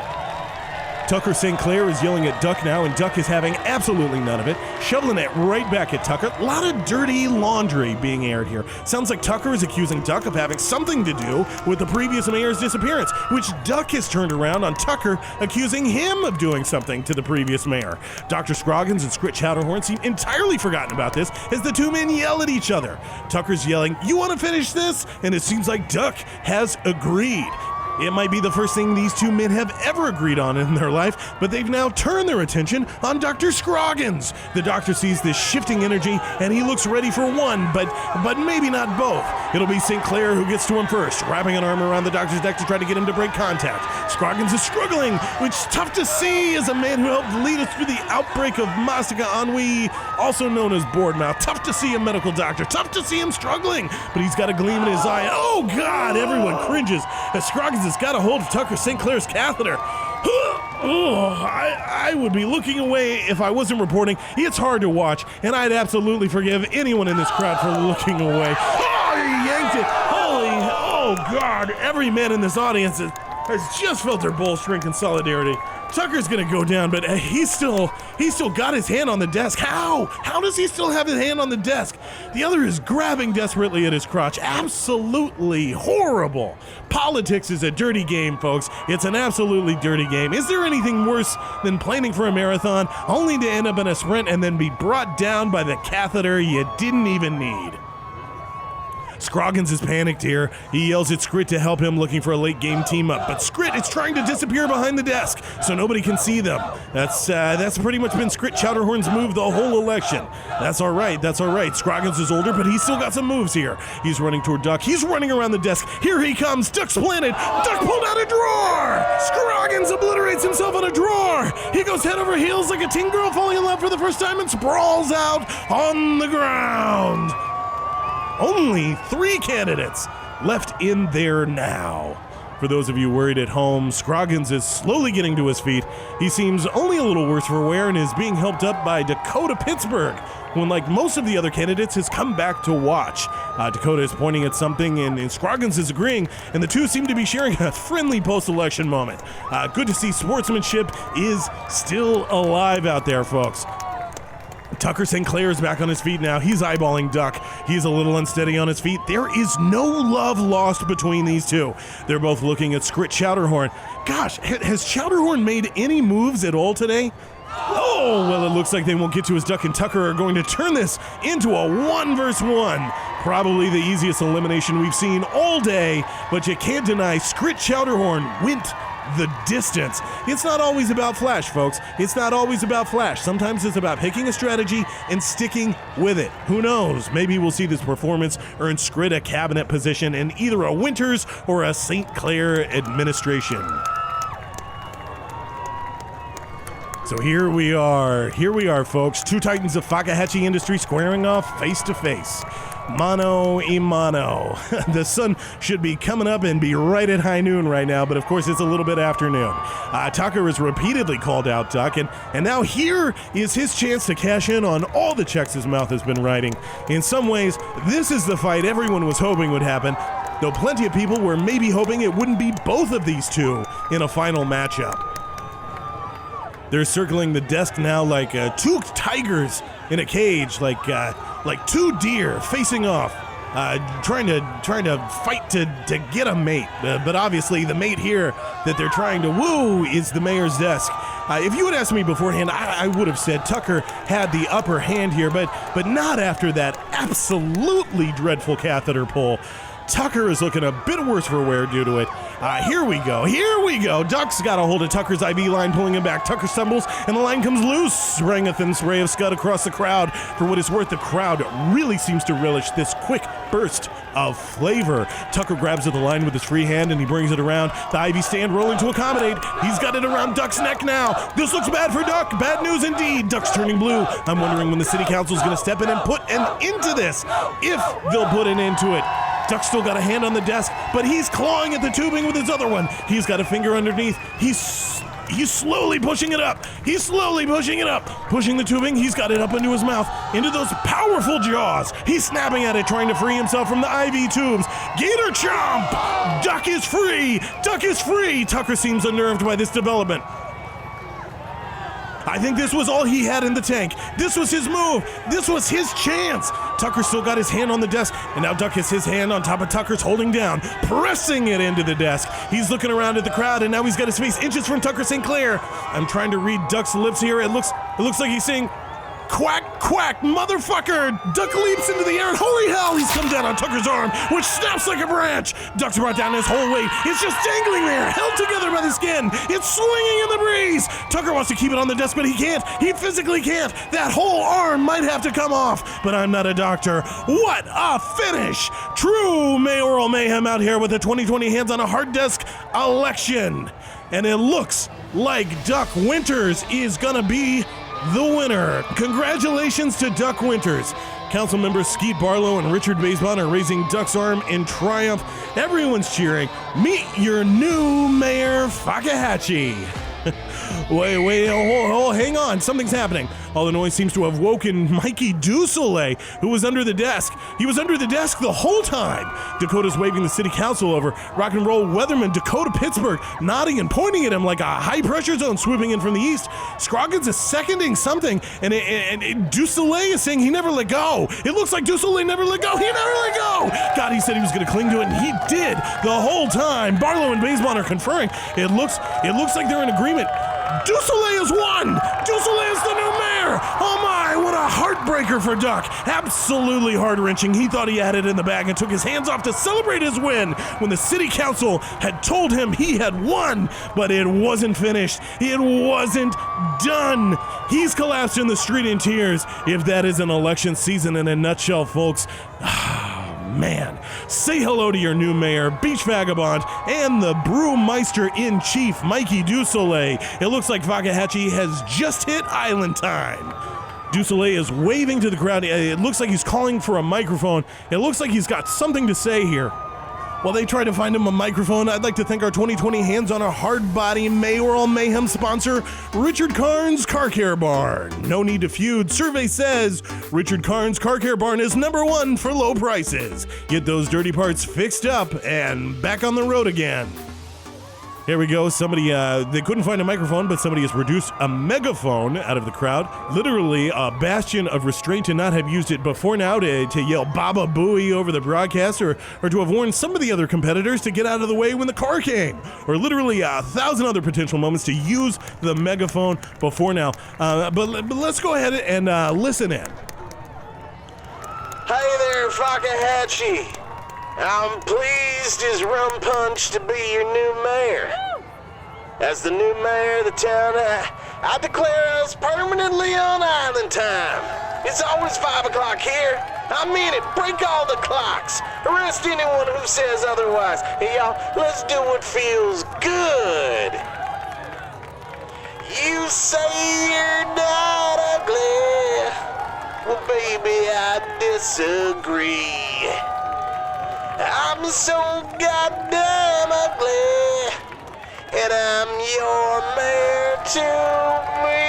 Tucker St. Clair is yelling at Duck now, and Duck is having absolutely none of it, shoveling it right back at Tucker. A lot of dirty laundry being aired here. Sounds like Tucker is accusing Duck of having something to do with the previous mayor's disappearance, which Duck has turned around on Tucker, accusing him of doing something to the previous mayor. Dr. Scroggins and Scrit Chowderhorn seem entirely forgotten about this as the two men yell at each other. Tucker's yelling, "You want to finish this?" And it seems like Duck has agreed. It might be the first thing these two men have ever agreed on in their life, but they've now turned their attention on Dr. Scroggins. The doctor sees this shifting energy, and he looks ready for one, but maybe not both. It'll be St. Clair who gets to him first, wrapping an arm around the doctor's neck to try to get him to break contact. Scroggins is struggling, which is tough to see as a man who helped lead us through the outbreak of Mastica ennui, also known as board mouth. Tough to see a medical doctor. Tough to see him struggling, but he's got a gleam in his eye. Oh, God, everyone cringes as Scroggins has got a hold of Tucker St. Clair's catheter. I would be looking away if I wasn't reporting. It's hard to watch, and I'd absolutely forgive anyone in this crowd for looking away. Oh, he yanked it. Oh, God, every man in this audience has just felt their balls shrink in solidarity. Tucker's gonna go down, but he's still got his hand on the desk. How does he still have his hand on the desk? The other is grabbing desperately at his crotch. Absolutely horrible. Politics is a dirty game, folks. It's an absolutely dirty game. Is there anything worse than planning for a marathon only to end up in a sprint and then be brought down by the catheter you didn't even need? Scroggins is panicked here. He yells at Scrit to help him, looking for a late game team up, but Scrit is trying to disappear behind the desk so nobody can see them. That's pretty much been Scrit Chowderhorn's move the whole election. That's all right. Scroggins is older, but he's still got some moves here. He's running toward Duck. He's running around the desk. Here he comes. Duck's planted. Duck pulled out a drawer. Scroggins obliterates himself on a drawer. He goes head over heels like a teen girl falling in love for the first time and sprawls out on the ground. Only 3 candidates left in there now. For those of you worried at home, Scroggins is slowly getting to his feet. He seems only a little worse for wear and is being helped up by Dakota Pittsburgh, who, like most of the other candidates, has come back to watch. Dakota is pointing at something, and Scroggins is agreeing, and the two seem to be sharing a friendly post-election moment. Good to see sportsmanship is still alive out there, folks. Tucker St. Clair is back on his feet now. He's eyeballing Duck. He's a little unsteady on his feet. There is no love lost between these two. They're both looking at Scrit Chowderhorn. Gosh, has Chowderhorn made any moves at all today? Oh, well, it looks like they won't get to as Duck and Tucker are going to turn this into a 1-versus-1. Probably the easiest elimination we've seen all day, but you can't deny Scrit Chowderhorn went the distance. It's not always about flash, folks. It's not always about flash. Sometimes it's about picking a strategy and sticking with it. Who knows? Maybe we'll see this performance earn Scrit a cabinet position in either a Winters or a St. Clair administration. So here we are, folks. Two titans of Fakahatchee industry squaring off face to face. Mano a mano. The sun should be coming up and be right at high noon right now, but of course it's a little bit afternoon. Tucker has repeatedly called out Duck, and now here is his chance to cash in on all the checks his mouth has been writing. In some ways, this is the fight everyone was hoping would happen, though plenty of people were maybe hoping it wouldn't be both of these two in a final matchup. They're circling the desk now like 2 tigers in a cage, like 2 deer facing off, trying to fight to get a mate. But obviously, the mate here that they're trying to woo is the mayor's desk. If you had asked me beforehand, I would have said Tucker had the upper hand here, but not after that absolutely dreadful catheter pull. Tucker is looking a bit worse for wear due to it. Here we go. Duck's got a hold of Tucker's IV line, pulling him back. Tucker stumbles, and the line comes loose, spraying a thin spray of scud across the crowd. For what it's worth, the crowd really seems to relish this quick burst of flavor. Tucker grabs at the line with his free hand, and he brings it around. The IV stand rolling to accommodate. He's got it around Duck's neck now. This looks bad for Duck. Bad news indeed. Duck's turning blue. I'm wondering when the city council is going to step in and put an end to this, if they'll put an end to it. Duck's still got a hand on the desk, but he's clawing at the tubing with his other one. He's got a finger underneath. He's slowly pushing it up. Pushing the tubing. He's got it up into his mouth, into those powerful jaws. He's snapping at it, trying to free himself from the IV tubes. Gator chomp! Duck is free! Tucker seems unnerved by this development. I think this was all he had in the tank. This was his move. This was his chance. Tucker still got his hand on the desk, and now Duck has his hand on top of Tucker's, holding down, pressing it into the desk. He's looking around at the crowd, and now he's got his face inches from Tucker St. Clair. I'm trying to read Duck's lips here. It looks like he's saying, "Quack, quack, motherfucker!" Duck leaps into the air, and holy hell, he's come down on Tucker's arm, which snaps like a branch. Duck's brought down his whole weight. It's just dangling there, held together by the skin. It's swinging in the breeze. Tucker wants to keep it on the desk, but he can't. He physically can't. That whole arm might have to come off, but I'm not a doctor. What a finish! True Mayoral Mayhem out here with the 2020 hands on a hard desk election. And it looks like Duck Winters is gonna be the winner. Congratulations to Duck Winters. Council members Skeet Barlow and Richard Basebon are raising Duck's arm in triumph. Everyone's cheering. Meet your new mayor, Fakahatchee. Wait, hang on. Something's happening. All the noise seems to have woken Mikey Dusoleil, who was under the desk. He was under the desk the whole time. Dakota's waving the city council over. Rock and roll weatherman Dakota Pittsburgh nodding and pointing at him like a high-pressure zone swooping in from the east. Scroggins is seconding something, and Dusoleil is saying he never let go. It looks like Dusoleil never let go. He never let go! God, he said he was going to cling to it, and he did the whole time. Barlow and Basebon are conferring. It looks like they're in agreement. Dusoleil has won! Dusoleil is the new mayor! Oh my, what a heartbreaker for Duck. Absolutely heart-wrenching. He thought he had it in the bag and took his hands off to celebrate his win when the city council had told him he had won, but it wasn't finished. It wasn't done. He's collapsed in the street in tears. If that is an election season in a nutshell, folks. Man, say hello to your new mayor, Beach Vagabond, and the Brewmeister-in-Chief, Mikey Dusoleil. It looks like Fakahatchee has just hit island time. Du Soleil is waving to the crowd. It looks like he's calling for a microphone. It looks like he's got something to say here. While they try to find him a microphone, I'd like to thank our 2020 Hands on a Hard Body Mayoral Mayhem sponsor, Richard Karn's Car Care Barn. No need to feud. Survey says Richard Karn's Car Care Barn is #1 for low prices. Get those dirty parts fixed up and back on the road again. Here we go. Somebody, they couldn't find a microphone, but somebody has produced a megaphone out of the crowd. Literally a bastion of restraint to not have used it before now to yell Baba Booey over the broadcast or to have warned some of the other competitors to get out of the way when the car came. Or literally 1,000 other potential moments to use the megaphone before now. But let's go ahead and listen in. Hey there, Fakahatchee. I'm pleased as rum punch to be your new mayor. As the new mayor of the town, I declare us permanently on island time. It's always 5 o'clock here. I mean it. Break all the clocks. Arrest anyone who says otherwise. Hey, y'all, let's do what feels good. You say you're not ugly. Well, baby, I disagree. I'm so goddamn ugly, and I'm your mayor to me.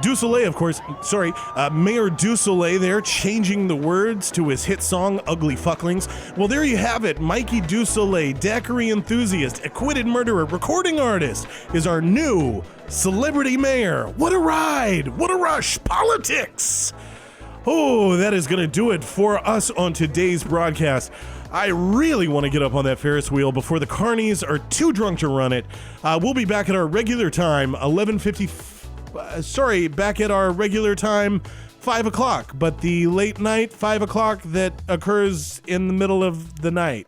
Du Soleil, of course, Mayor Du Soleil there, changing the words to his hit song, Ugly Fucklings. Well, there you have it. Mikey Du Soleil, daiquiri enthusiast, acquitted murderer, recording artist, is our new celebrity mayor. What a ride! What a rush! Politics! Oh, that is going to do it for us on today's broadcast. I really want to get up on that Ferris wheel before the carnies are too drunk to run it. We'll be back at our regular time, back at our regular time, 5 o'clock, but the late night 5 o'clock that occurs in the middle of the night.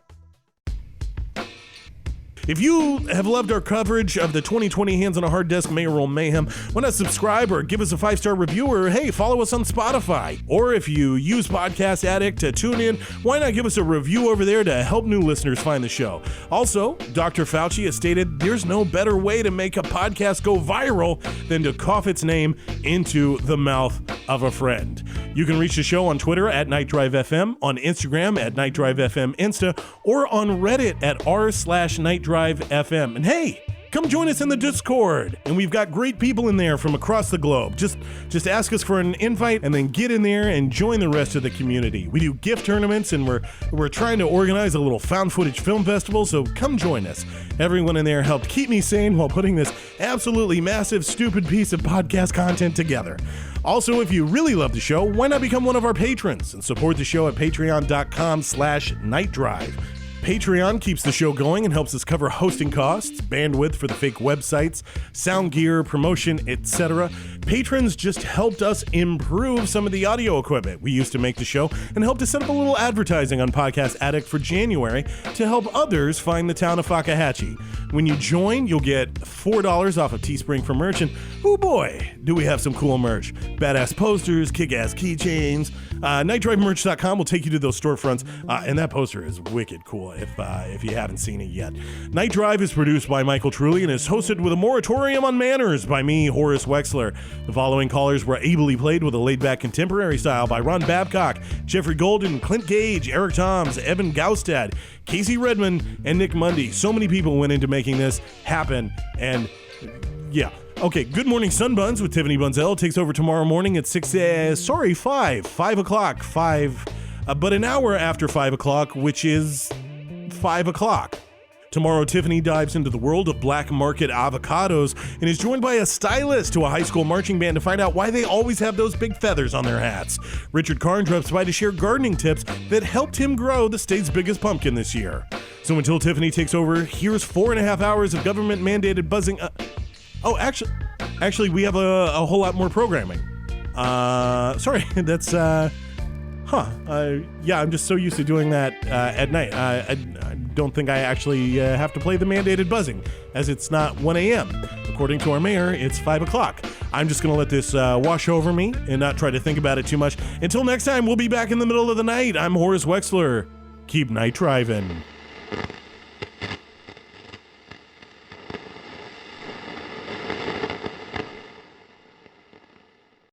If you have loved our coverage of the 2020 Hands on a Hard Desk Mayoral Mayhem, why not subscribe or give us a 5-star review, or hey, follow us on Spotify. Or if you use Podcast Addict to tune in, why not give us a review over there to help new listeners find the show? Also, Dr. Fauci has stated there's no better way to make a podcast go viral than to cough its name into the mouth of a friend. You can reach the show on Twitter at Night Drive FM, on Instagram at Night Drive FM Insta, or on Reddit at r/NightDriveFM. And hey, come join us in the Discord. And we've got great people in there from across the globe. Just ask us for an invite and then get in there and join the rest of the community. We do gift tournaments, and we're trying to organize a little found footage film festival, so come join us. Everyone in there helped keep me sane while putting this absolutely massive, stupid piece of podcast content together. Also, if you really love the show, why not become one of our patrons and support the show at patreon.com/nightdrive. Patreon keeps the show going and helps us cover hosting costs, bandwidth for the fake websites, sound gear, promotion, etc. Patrons just helped us improve some of the audio equipment we used to make the show and helped to set up a little advertising on Podcast Addict for January to help others find the town of Fakahatchee. When you join, you'll get $4 off of Teespring for merch, and oh boy, do we have some cool merch. Badass posters, kick-ass keychains. NightDriveMerch.com will take you to those storefronts, and that poster is wicked cool if you haven't seen it yet. Night Drive is produced by Michael Trulli and is hosted with a moratorium on manners by me, Horace Wexler. The following callers were ably played with a laid-back contemporary style by Ron Babcock, Geoffrey Golden, Clint Gage, Eric Toms, Evan Gaustad, Casey Redmond, and Nick Mundy. So many people went into making this happen, and yeah. Okay, Good Morning Sunbuns with Tiffany Bunzell takes over tomorrow morning at 5 o'clock, but an hour after 5 o'clock, which is 5 o'clock. Tomorrow, Tiffany dives into the world of black market avocados and is joined by a stylist to a high school marching band to find out why they always have those big feathers on their hats. Richard Karn drops by to share gardening tips that helped him grow the state's biggest pumpkin this year. So until Tiffany takes over, here's 4.5 hours of government-mandated buzzing. Actually, we have a whole lot more programming. Sorry, that's, yeah, I'm just so used to doing that at night. I don't think I actually have to play the mandated buzzing, as it's not 1 a.m. According to our mayor, it's 5 o'clock. I'm just going to let this wash over me and not try to think about it too much. Until next time, we'll be back in the middle of the night. I'm Horace Wexler. Keep night driving.